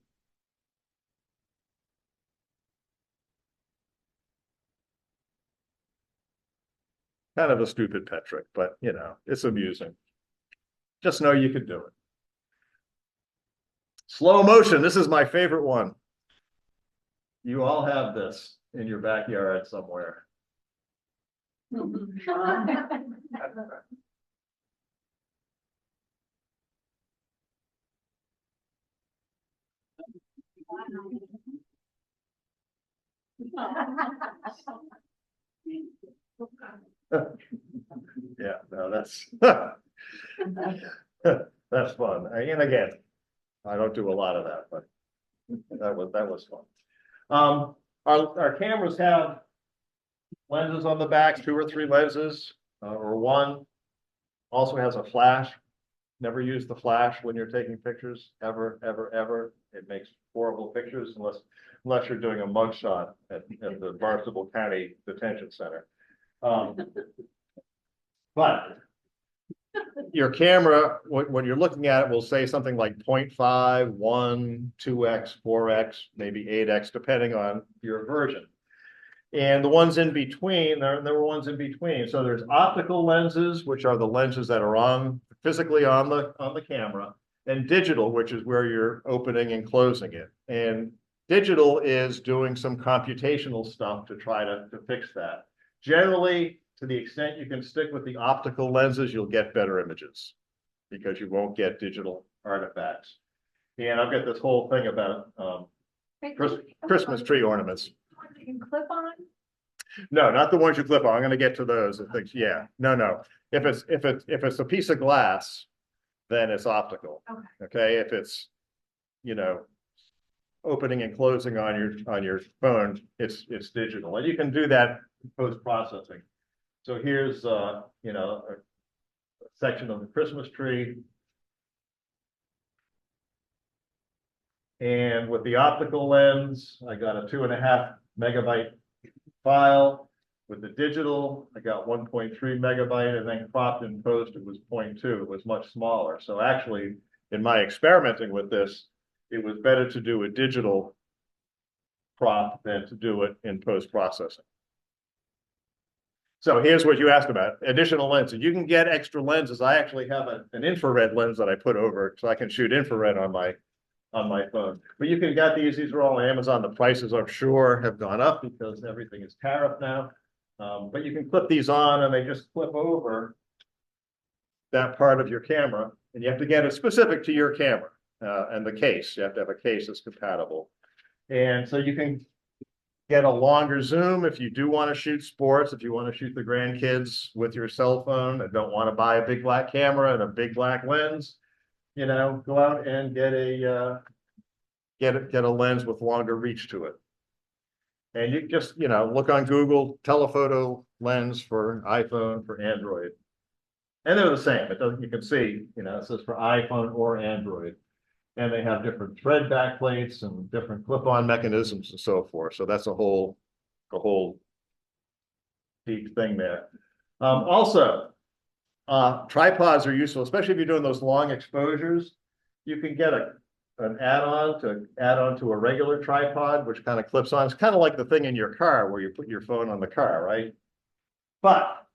Kind of a stupid pet trick, but it's amusing. Just know you can do it. Slow motion, this is my favorite one. You all have this in your backyard somewhere. Yeah, no, that's that's fun. And again, I don't do a lot of that, but that was fun. Our cameras have lenses on the back, 2 or 3 lenses, or one. Also has a flash. Never use the flash when you're taking pictures, ever, ever, ever. It makes horrible pictures unless you're doing a mugshot at the Barnstable County Detention Center. But your camera, when you're looking at it, will say something like 0.5, 1, 2x, 4x, maybe 8x, depending on your version. And the ones in between, there were ones in between. So there's optical lenses, which are the lenses that are physically on the camera, and digital, which is where you're opening and closing it. And digital is doing some computational stuff to try to fix that. Generally, to the extent you can stick with the optical lenses, you'll get better images because you won't get digital artifacts. And I've got this whole thing about Christmas tree ornaments. You can clip on? No, not the ones you clip on. I'm going to get to those. I think, yeah, no. If it's a piece of glass, then it's optical. Okay. If it's, opening and closing on your phone, it's digital, and you can do that post processing. So here's a section of the Christmas tree. And with the optical lens, I got a 2.5 megabyte file. With the digital, I got 1.3 megabyte, and then cropped and post, it was 0.2. It was much smaller. So actually, in my experimenting with this, it was better to do a digital crop than to do it in post-processing. So here's what you asked about, additional lenses. You can get extra lenses. I actually have an infrared lens that I put over it, so I can shoot infrared on my phone. But you can get these are all Amazon. The prices, I'm sure, have gone up because everything is tariff now. But you can clip these on and they just clip over that part of your camera, and you have to get it specific to your camera and the case. You have to have a case that's compatible. And so you can get a longer zoom if you do want to shoot sports, if you want to shoot the grandkids with your cell phone and don't want to buy a big black camera and a big black lens, you know, go out and get a lens with longer reach to it. And you just, you know, look on Google, telephoto lens for iPhone, for Android. And they're the same. It doesn't, you can see, you know, it says for iPhone or Android. And they have different thread backplates and different clip-on mechanisms and so forth. So that's a whole deep thing there. Also, tripods are useful, especially if you're doing those long exposures. You can get an add-on to a regular tripod, which kind of clips on. It's kind of like the thing in your car where you put your phone on the car, right? But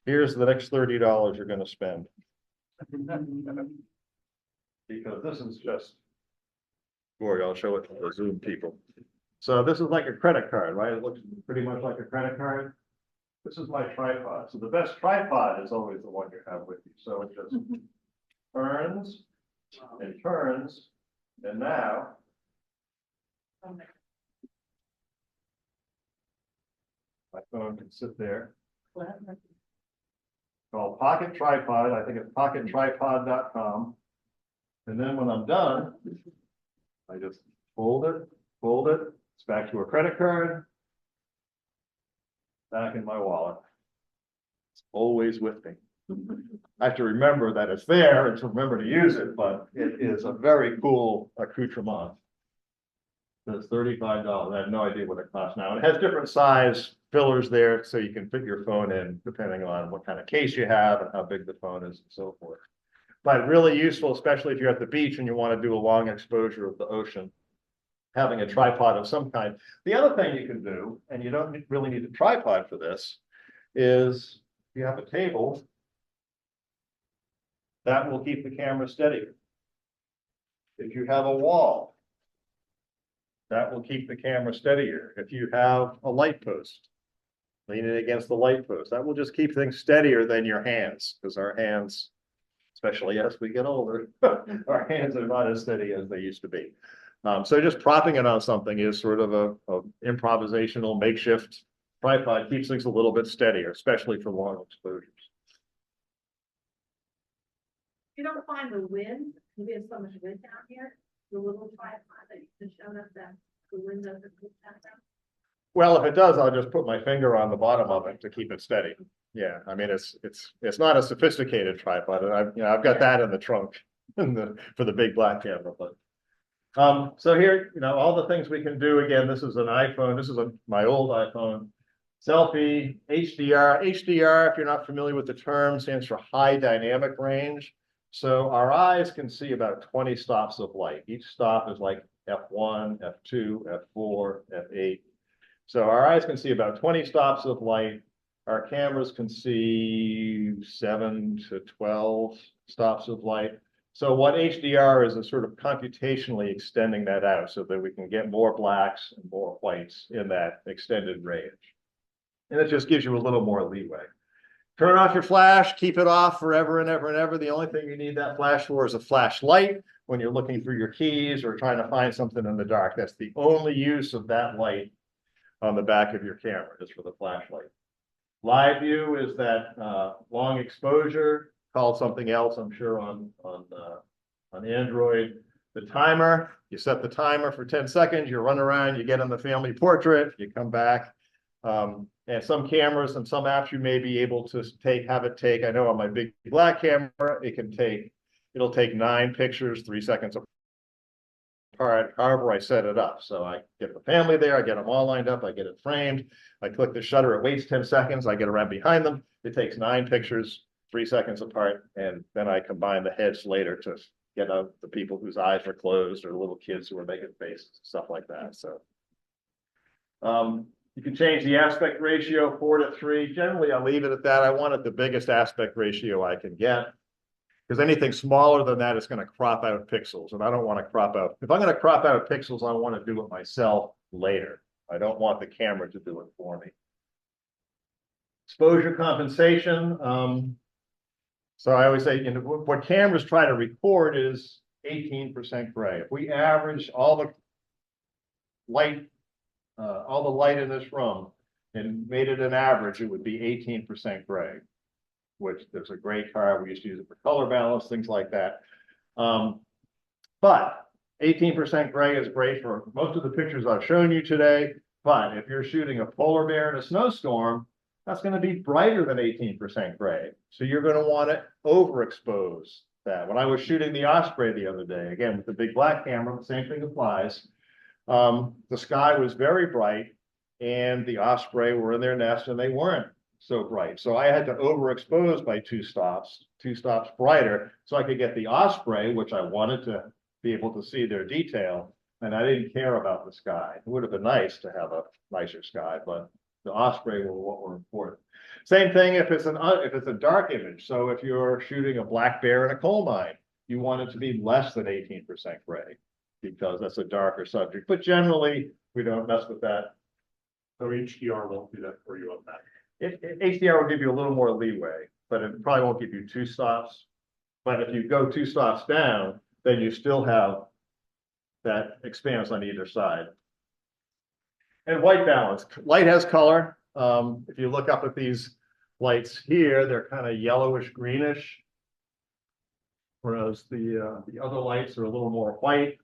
here's the next $30 you're going to spend. Because this is just, boy, I'll show it to the Zoom people. So this is like a credit card, right? It looks pretty much like a credit card. This is my tripod. So the best tripod is always the one you have with you. So it just turns and turns, and now my phone can sit there. Called Pocket Tripod. I think it's pockettripod.com. And then when I'm done, I just fold it. It's back to a credit card, back in my wallet. It's always with me. I have to remember that it's there and to remember to use it, but it is a very cool accoutrement. It's $35. I have no idea what it costs now. It has different size fillers there, so you can fit your phone in depending on what kind of case you have and how big the phone is and so forth. But really useful, especially if you're at the beach and you want to do a long exposure of the ocean, having a tripod of some kind. The other thing you can do, and you don't really need a tripod for this, is you have a table that will keep the camera steady. If you have a wall, that will keep the camera steadier. If you have a light post, lean it against the light post, that will just keep things steadier than your hands, because our hands, especially as we get older, our hands are not as steady as they used to be. So just propping it on something is sort of a improvisational makeshift tripod, keeps things a little bit steadier, especially for long exposures. You don't find the wind, we have so much wind down here, the little tripod that you just showed us that the wind doesn't push that down. Well, if it does, I'll just put my finger on the bottom of it to keep it steady. Yeah, I mean, it's not a sophisticated tripod, and I've got that in the trunk for the big black camera. But so here, all the things we can do. Again, this is an iPhone. This is my old iPhone. Selfie, HDR. HDR, if you're not familiar with the term, stands for high dynamic range. So our eyes can see about 20 stops of light. Each stop is like f1, f2, f4, f8. So our eyes can see about 20 stops of light. Our cameras can see 7 to 12 stops of light. So what HDR is sort of computationally extending that out so that we can get more blacks and more whites in that extended range. And it just gives you a little more leeway. Turn off your flash, keep it off forever and ever and ever. The only thing you need that flash for is a flashlight when you're looking through your keys or trying to find something in the dark. That's the only use of that light on the back of your camera, is for the flashlight. Live view is that long exposure, called something else, I'm sure, on Android. The timer, you set the timer for 10 seconds, you run around, you get in the family portrait, you come back. And some cameras and some apps you may be able to have it take, I know on my big black camera, it'll take 9 pictures, 3 seconds part however I set it up. So I get the family there, I get them all lined up, I get it framed, I click the shutter, it waits 10 seconds, I get around behind them. It takes 9 pictures, 3 seconds apart, and then I combine the heads later to get out the people whose eyes were closed or the little kids who were making faces, stuff like that. So you can change the aspect ratio 4:3. Generally, I leave it at that. I want it the biggest aspect ratio I can get, because anything smaller than that is going to crop out pixels, and I don't want to crop out. If I'm going to crop out pixels, I want to do it myself later. I don't want the camera to do it for me. Exposure compensation. So I always say, what cameras try to record is 18% gray. If we average all the light in this room and made it an average, it would be 18% gray, which there's a gray car. We used to use it for color balance, things like that. But 18% gray is great for most of the pictures I've shown you today. But if you're shooting a polar bear in a snowstorm, that's going to be brighter than 18% gray. So you're going to want to overexpose that. When I was shooting the Osprey the other day, again, with the big black camera, the same thing applies. The sky was very bright and the osprey were in their nest and they weren't so bright. So I had to overexpose by 2 stops brighter, so I could get the osprey, which I wanted to be able to see their detail. And I didn't care about the sky. It would have been nice to have a nicer sky, but the osprey were what were important. Same thing if it's a dark image. So if you're shooting a black bear in a coal mine, you want it to be less than 18% gray, because that's a darker subject. But generally, we don't mess with that. So HDR won't do that for you on that. HDR will give you a little more leeway, but it probably won't give you 2 stops. But if you go 2 stops down, then you still have that expanse on either side. And white balance. Light has color. If you look up at these lights here, they're kind of yellowish greenish, whereas the other lights are a little more white.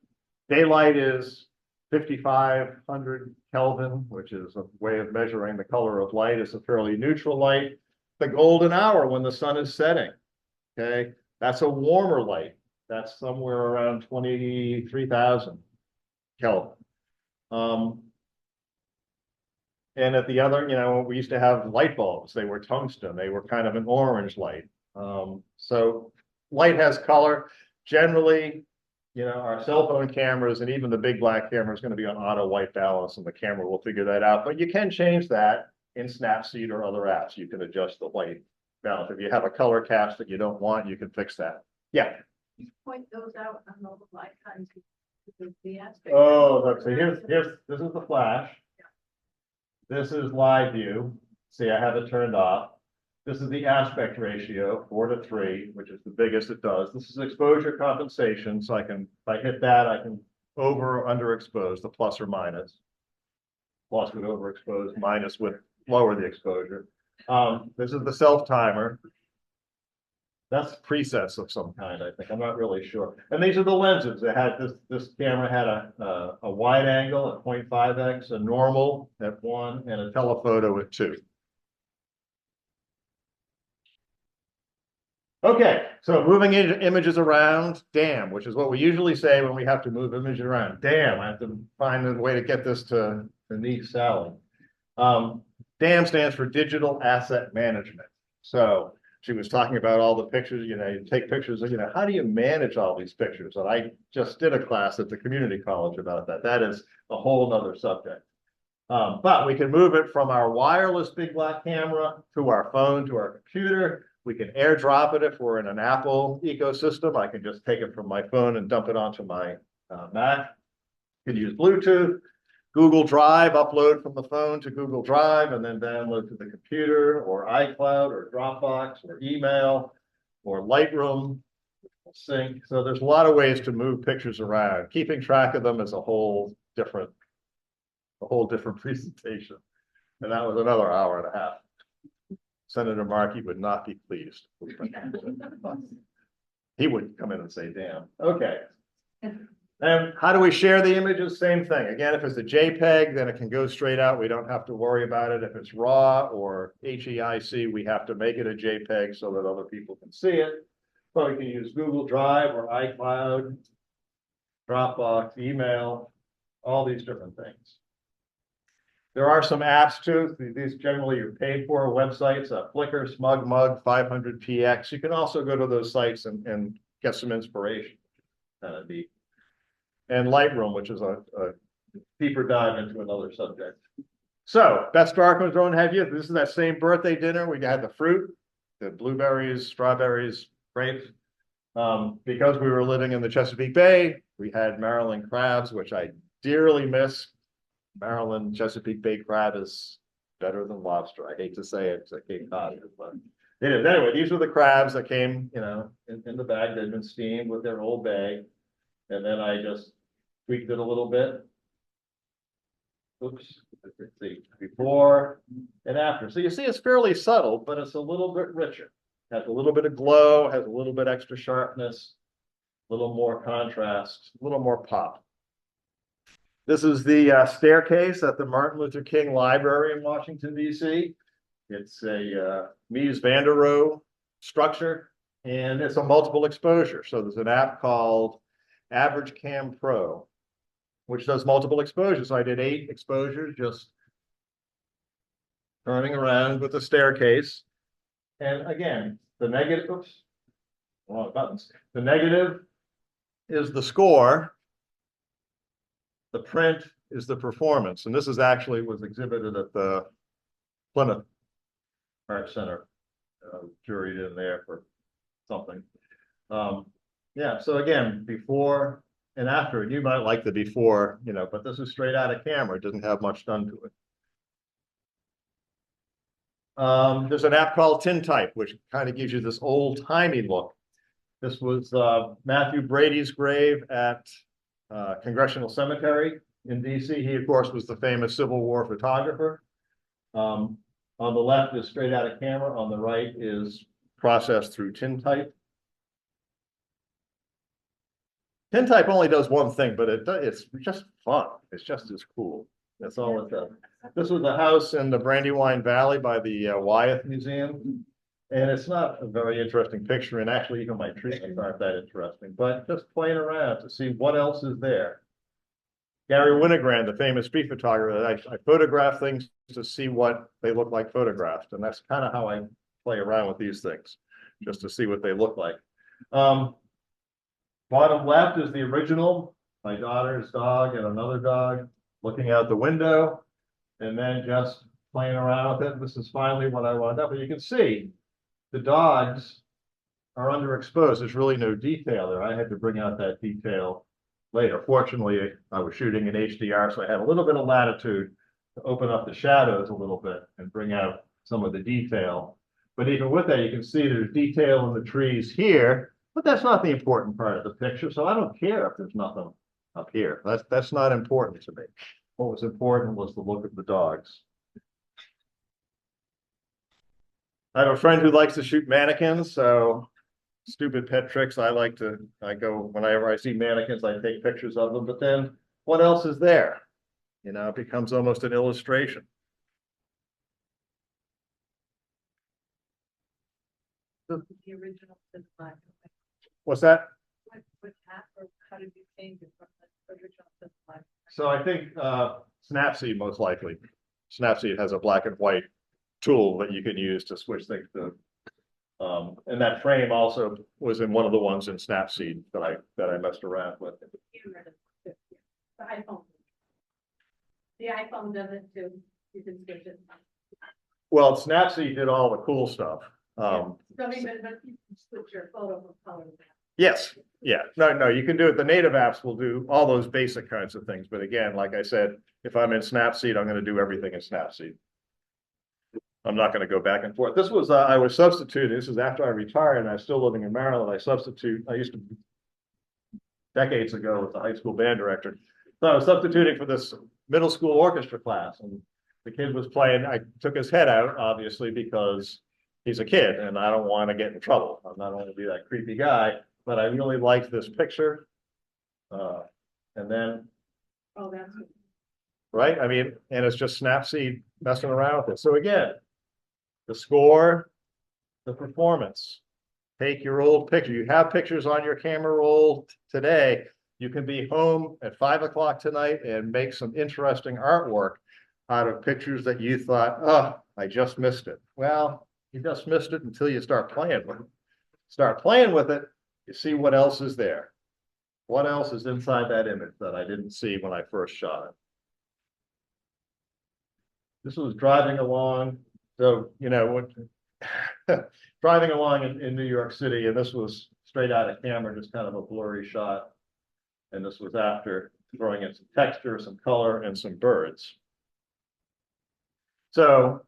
Daylight is 5,500 Kelvin, which is a way of measuring the color of light. It's a fairly neutral light. The golden hour, when the sun is setting, okay, that's a warmer light. That's somewhere around 23,000 Kelvin. And at the other, we used to have light bulbs. They were tungsten. They were kind of an orange light. So light has color. Generally, our cell phone cameras and even the big black camera is going to be on auto white balance, and the camera will figure that out. But you can change that in Snapseed or other apps. You can adjust the white balance. If you have a color cast that you don't want, you can fix that. Yeah. Point those out on all the icons. The aspect. Oh, look, so this is the flash. This is live view. See, I have it turned off. This is the aspect ratio, 4:3, which is the biggest it does. This is exposure compensation. So if I hit that, I can over or underexpose, the plus or minus. Plus would overexpose, minus would lower the exposure. This is the self timer. That's presets of some kind, I think. I'm not really sure. And these are the lenses. It had this camera had a wide angle at 0.5x, a normal at 1, and a telephoto at 2. Okay, so moving images around, damn, which is what we usually say when we have to move images around. Damn, I have to find a way to get this to niece Sally. DAM stands for Digital Asset Management. So she was talking about all the pictures, you take pictures, how do you manage all these pictures? And I just did a class at the community college about that. That is a whole nother subject. But we can move it from our wireless big black camera to our phone, to our computer. We can airdrop it if we're in an Apple ecosystem. I can just take it from my phone and dump it onto my Mac. You can use Bluetooth. Google Drive, upload from the phone to Google Drive and then download to the computer, or iCloud or Dropbox or email or Lightroom, sync. So there's a lot of ways to move pictures around. Keeping track of them is a whole different presentation. And that was another hour and a half. Senator Markey would not be pleased. He would come in and say, damn. Okay. And how do we share the images? Same thing. Again, if it's a JPEG, then it can go straight out. We don't have to worry about it. If it's RAW or HEIC, we have to make it a JPEG so that other people can see it. But we can use Google Drive or iCloud. Dropbox, email, all these different things. There are some apps too. These generally are paid for websites, Flickr, SmugMug, 500px. You can also go to those sites and get some inspiration. Kind of neat. And Lightroom, which is a deeper dive into another subject. So, best darkrooms don't have you. This is that same birthday dinner. We had the fruit, the blueberries, strawberries, grapes. Because we were living in the Chesapeake Bay, we had Maryland crabs, which I dearly miss. Maryland Chesapeake Bay crab is better than lobster. I hate to say it, because I Cape Cod, but it is. Anyway, these were the crabs that came, in the bag. They'd been steamed with their Old Bay, and then I just tweaked it a little bit. Oops, let's see, before and after. So you see, it's fairly subtle, but it's a little bit richer. Has a little bit of glow, has a little bit extra sharpness, a little more contrast, a little more pop. This is the staircase at the Martin Luther King Library in Washington, D.C. It's a Mies van der Rohe structure, and it's a multiple exposure. So there's an app called Average Cam Pro, which does multiple exposures. So I did 8 exposures, just turning around with the staircase. And again, the negative, oops, wrong buttons. The negative is the score. The print is the performance. And this is actually was exhibited at the Plymouth Art Center, juried in there for something. Yeah, so again, before and after, and you might like the before, but this is straight out of camera. It doesn't have much done to it. There's an app called Tintype, which kind of gives you this old-timey look. This was Matthew Brady's grave at Congressional Cemetery in DC. He, of course, was the famous Civil War photographer. On the left is straight out of camera. On the right is processed through Tintype. Tintype only does one thing, but it's just fun. It's just as cool. That's all it does. This was a house in the Brandywine Valley by the Wyeth Museum. And it's not a very interesting picture. And actually, even my treatments aren't that interesting. But just playing around to see what else is there. Gary Winogrand, the famous street photographer, I photograph things to see what they look like photographed. And that's kind of how I play around with these things, just to see what they look like. Bottom left is the original, my daughter's dog and another dog looking out the window, and then just playing around with it. This is finally what I wound up. But you can see the dogs are underexposed. There's really no detail there. I had to bring out that detail later. Fortunately, I was shooting in HDR, so I had a little bit of latitude to open up the shadows a little bit and bring out some of the detail. But even with that, you can see there's detail in the trees here, but that's not the important part of the picture. So I don't care if there's nothing up here. That's not important to me. What was important was the look of the dogs. I have a friend who likes to shoot mannequins, so stupid pet tricks. I go, whenever I see mannequins, I take pictures of them, but then what else is there? It becomes almost an illustration. The original is black. What's that? What app or how did you change it from the original to black? So I think Snapseed most likely. Snapseed has a black and white tool that you can use to switch things to. And that frame also was in one of the ones in Snapseed that I messed around with. The iPhone. The iPhone does it too. You can switch it. Well, Snapseed did all the cool stuff. So but you can switch your photo from color. Yes, yeah, no, you can do it. The native apps will do all those basic kinds of things. But again, like I said, if I'm in Snapseed, I'm going to do everything in Snapseed. I'm not going to go back and forth. This was, I was substituting. This is after I retired and I was still living in Maryland. I used to, decades ago, with the high school band director. So I was substituting for this middle school orchestra class. And the kid was playing, I took his head out, obviously, because he's a kid and I don't want to get in trouble. I'm not going to be that creepy guy, but I really liked this picture. And then, Oh, that's good. right? I mean, and it's just Snapseed messing around with it. So again, the score, the performance. Take your old picture. You have pictures on your camera roll today. You can be home at 5 o'clock tonight and make some interesting artwork out of pictures that you thought, oh, I just missed it. Well, you just missed it until you start playing with it. Start playing with it, you see what else is there. What else is inside that image that I didn't see when I first shot it? This was driving along. So, you know, driving along in New York City, and this was straight out of camera, just kind of a blurry shot. And this was after throwing in some texture, some color, and some birds. So,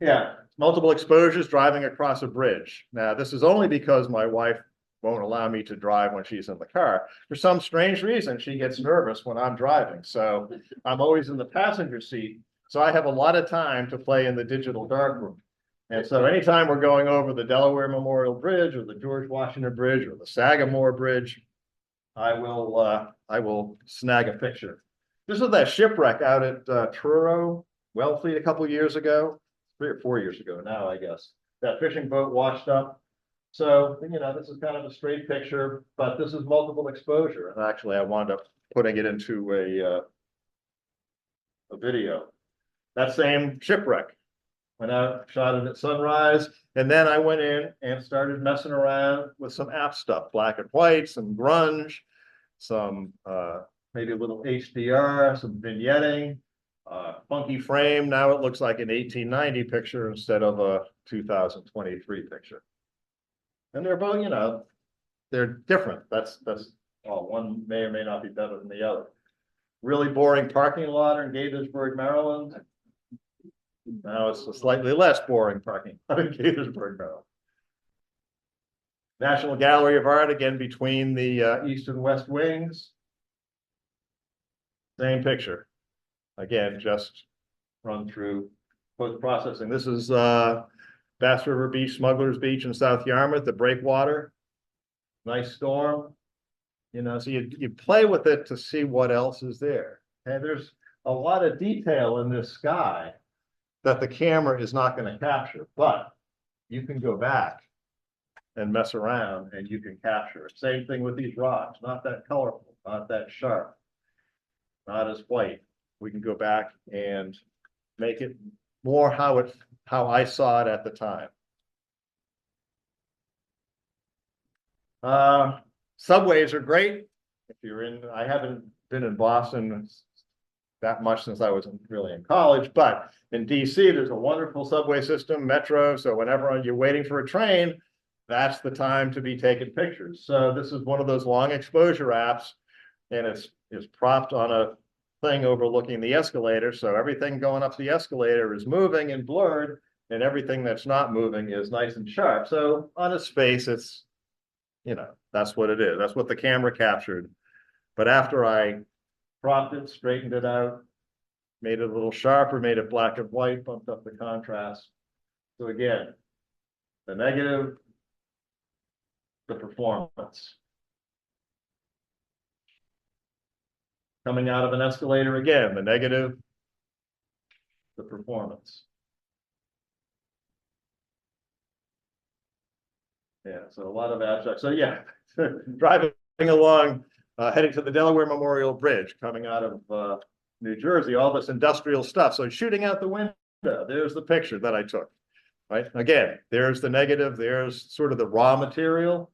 yeah, multiple exposures driving across a bridge. Now, this is only because my wife won't allow me to drive when she's in the car. For some strange reason, she gets nervous when I'm driving. So I'm always in the passenger seat. So I have a lot of time to play in the digital darkroom. And so anytime we're going over the Delaware Memorial Bridge or the George Washington Bridge or the Sagamore Bridge, I will snag a picture. This is that shipwreck out at Truro, Wellfleet a couple years ago, 3 or 4 years ago now, I guess. That fishing boat washed up. So, you know, this is kind of a straight picture, but this is multiple exposure. And actually, I wound up putting it into a video. That same shipwreck. Went out, shot it at sunrise, and then I went in and started messing around with some app stuff, black and white, some grunge, some maybe a little HDR, some vignetting, funky frame. Now it looks like an 1890 picture instead of a 2023 picture. And they're both, you know, they're different. That's one may or may not be better than the other. Really boring parking lot in Gaithersburg, Maryland. Now it's a slightly less boring parking lot in Gaithersburg, Maryland. National Gallery of Art, again, between the east and west wings. Same picture. Again, just run through post-processing. This is Bass River Beach, Smuggler's Beach in South Yarmouth, the breakwater. Nice storm. You know, so you play with it to see what else is there. And there's a lot of detail in this sky that the camera is not going to capture, but you can go back and mess around and you can capture it. Same thing with these rocks, not that colorful, not that sharp, not as white. We can go back and make it more how I saw it at the time. Subways are great. If you're in, I haven't been in Boston that much since I was really in college, but in DC, there's a wonderful subway system, metro. So whenever you're waiting for a train, that's the time to be taking pictures. So this is one of those long exposure apps, and it's propped on a thing overlooking the escalator. So everything going up the escalator is moving and blurred, and everything that's not moving is nice and sharp. So on a space, it's, you know, that's what it is. That's what the camera captured. But after I cropped it, straightened it out, made it a little sharper, made it black and white, bumped up the contrast. So again, the negative, the performance. Coming out of an escalator again, the negative, the performance. Yeah, so a lot of abstract. So yeah, driving along, heading to the Delaware Memorial Bridge, coming out of New Jersey, all this industrial stuff. So shooting out the window, there's the picture that I took, right? Again, there's the negative, there's sort of the raw material.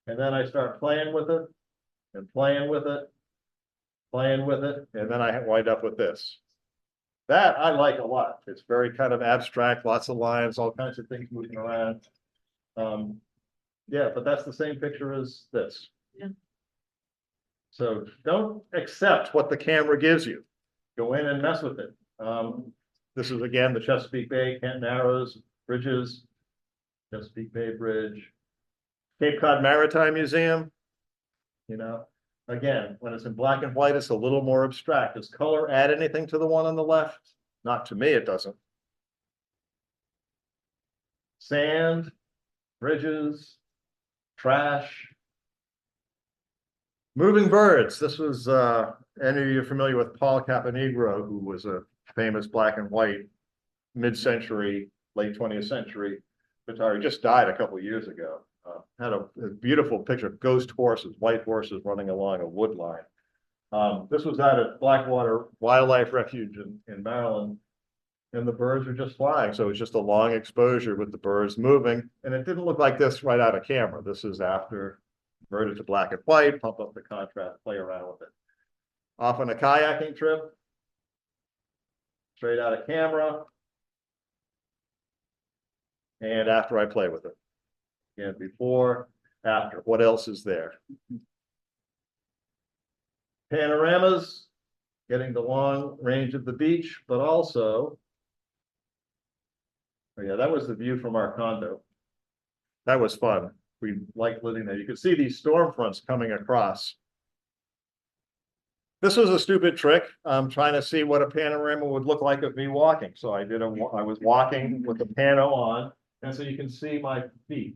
And then I start playing with it and playing with it, playing with it. And then I wind up with this. That I like a lot. It's very kind of abstract, lots of lines, all kinds of things moving around. Yeah, but that's the same picture as this. Yeah. So don't accept what the camera gives you. Go in and mess with it. This is again the Chesapeake Bay, Kent Narrows, bridges, Chesapeake Bay Bridge, Cape Cod Maritime Museum. You know, again, when it's in black and white, it's a little more abstract. Does color add anything to the one on the left? Not to me, it doesn't. Sand, bridges, trash. Moving birds. This was, any of you familiar with Paul Caponegro, who was a famous black and white mid-century, late 20th century photographer. He just died a couple of years ago. had a beautiful picture of ghost horses, white horses running along a wood line. This was out at Blackwater Wildlife Refuge in Maryland, and the birds were just flying. So it was just a long exposure with the birds moving, and it didn't look like this right out of camera. This is after converted to black and white, pump up the contrast, play around with it. Off on a kayaking trip, straight out of camera, and after I play with it. Again, before, after, what else is there? Panoramas, getting the long range of the beach, but also, oh yeah, that was the view from our condo. That was fun. We liked living there. You could see these storm fronts coming across. This was a stupid trick. I'm trying to see what a panorama would look like of me walking. So I was walking with the pano on, and so you can see my feet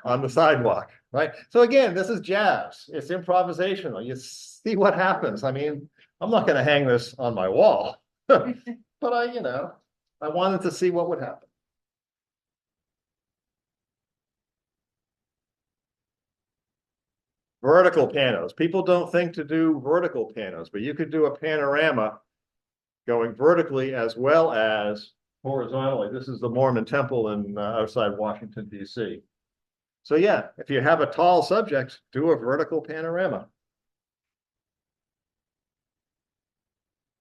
on the sidewalk, right? So again, this is jazz. It's improvisational. You see what happens. I mean, I'm not going to hang this on my wall, but I wanted to see what would happen. Vertical panos. People don't think to do vertical panos, but you could do a panorama going vertically as well as horizontally. This is the Mormon temple in outside Washington, D.C. So yeah, if you have a tall subject, do a vertical panorama.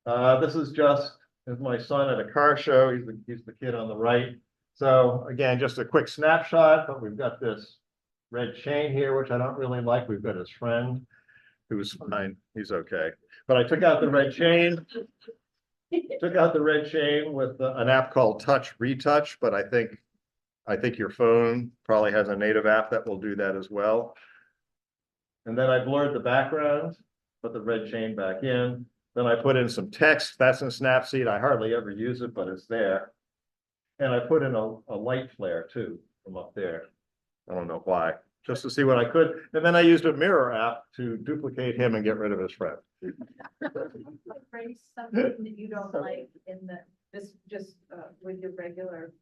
This is just my son at a car show. He's the kid on the right. So again, just a quick snapshot, but we've got this red chain here, which I don't really like. We've got his friend who's fine. He's okay. But I took out the red chain. Took out the red chain with an app called Touch Retouch, but I think your phone probably has a native app that will do that as well. And then I blurred the background, put the red chain back in. Then I put in some text. That's in Snapseed. I hardly ever use it, but it's there. And I put in a light flare too from up there. I don't know why, just to see what I could. And then I used a mirror app to duplicate him and get rid of his friend. Raise something that you don't like in with your regular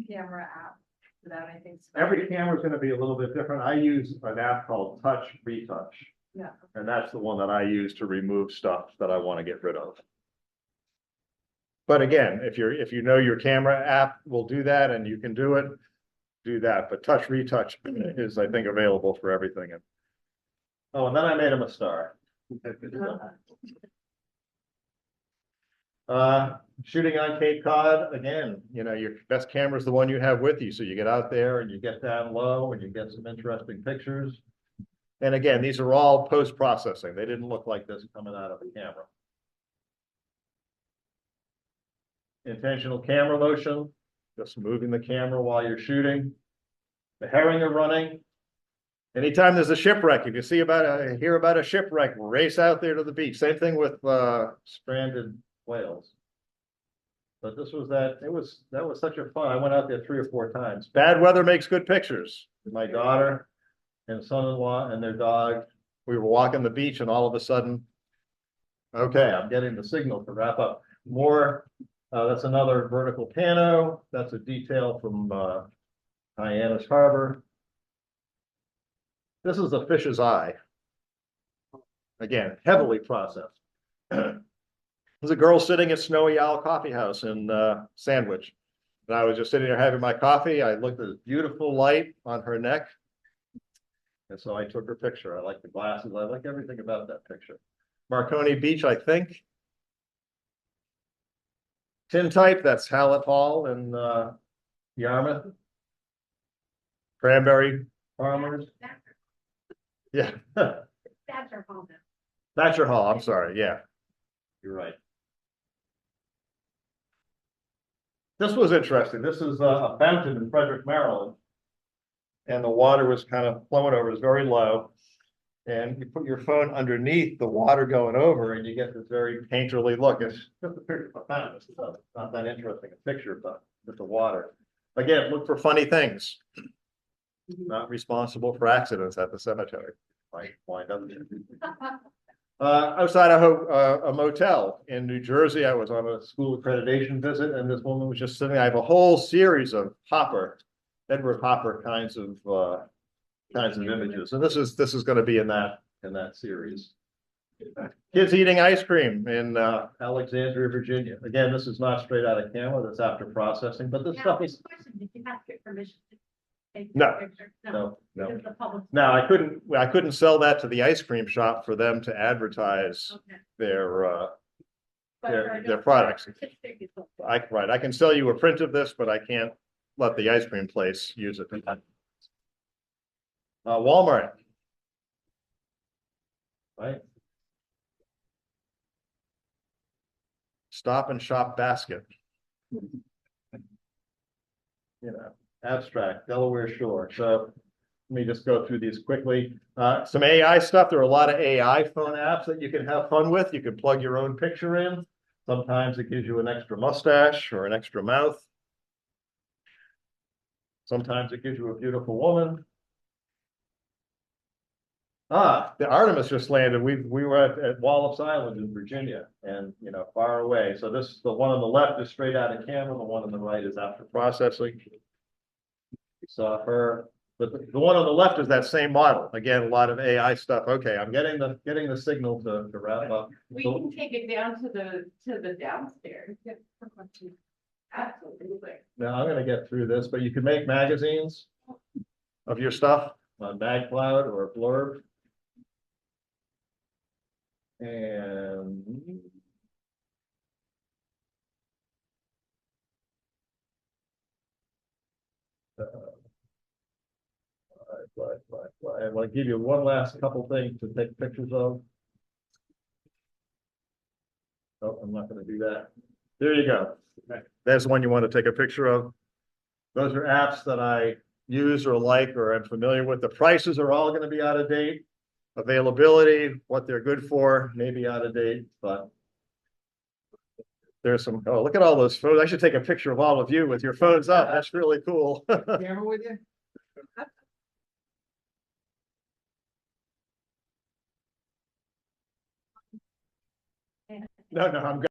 camera app without anything special. Every camera is going to be a little bit different. I use an app called Touch Retouch. Yeah. And that's the one that I use to remove stuff that I want to get rid of. But again, if you know your camera app will do that and you can do it, do that. But Touch Retouch is, I think, available for everything. Oh, and then I made him a star. Shooting on Cape Cod, again, your best camera is the one you have with you. So you get out there and you get down low and you get some interesting pictures. And again, these are all post-processing. They didn't look like this coming out of the camera. Intentional camera motion, just moving the camera while you're shooting. The herring are running. Anytime there's a shipwreck, if you hear about a shipwreck, race out there to the beach. Same thing with stranded whales. But that was such a fun. I went out there 3 or 4 times. Bad weather makes good pictures. My daughter and son-in-law and their dog, we were walking the beach and all of a sudden, okay, I'm getting the signal to wrap up. More, that's another vertical pano. That's a detail from Hyannis Harbor. This is a fish's eye. Again, heavily processed. There's a girl sitting at Snowy Owl Coffee House in Sandwich. And I was just sitting there having my coffee. I looked at this beautiful light on her neck. And so I took her picture. I like the glasses. I like everything about that picture. Marconi Beach, I think. Tintype, that's Hallett Hall in Yarmouth. Cranberry farmers. Yeah. Thatcher Hall. Thatcher Hall, I'm sorry. Yeah, you're right. This was interesting. This is a fountain in Frederick, Maryland. And the water was kind of flowing over. It was very low. And you put your phone underneath the water going over and you get this very painterly look. It's just a picture of a fountain. It's not that interesting a picture, but with the water. Again, look for funny things. Not responsible for accidents at the cemetery. Might wind up there. Outside a motel in New Jersey, I was on a school accreditation visit, and this woman was just sitting. I have a whole series of Hopper Edward Hopper kinds of images. And this is going to be in that series. Kids eating ice cream in Alexandria, Virginia. Again, this is not straight out of camera, that's after processing, but this stuff is. Did you have to get permission to take No, the picture? no. Because the public. No, I couldn't sell that to the ice cream shop for them to advertise Okay. their But their products. certificate is okay. I can sell you a print of this, but I can't let the ice cream place use it. Walmart. Right? Stop and Shop basket. Abstract, Delaware Shore. So let me just go through these quickly. Some AI stuff. There are a lot of AI phone apps that you can have fun with. You can plug your own picture in. Sometimes it gives you an extra mustache or an extra mouth. Sometimes it gives you a beautiful woman. The Artemis just landed. We were at Wallops Island in Virginia, and far away. So the one on the left is straight out of camera. The one on the right is after processing. You saw her. The one on the left is that same model. Again, a lot of AI stuff. Okay, I'm getting the signal to wrap up. We can take it down to the downstairs. Absolutely. Now I'm going to get through this, but you can make magazines of your stuff on MagCloud or Blurb. And I want to give you one last couple things to take pictures of. Oh, I'm not going to do that. There you go. There's the one you want to take a picture of. Those are apps that I use or like or am familiar with. The prices are all going to be out of date. Availability, what they're good for, may be out of date, but there's some. Oh, look at all those photos. I should take a picture of all of you with your phones up. That's really cool. Camera with you? No, I'm good.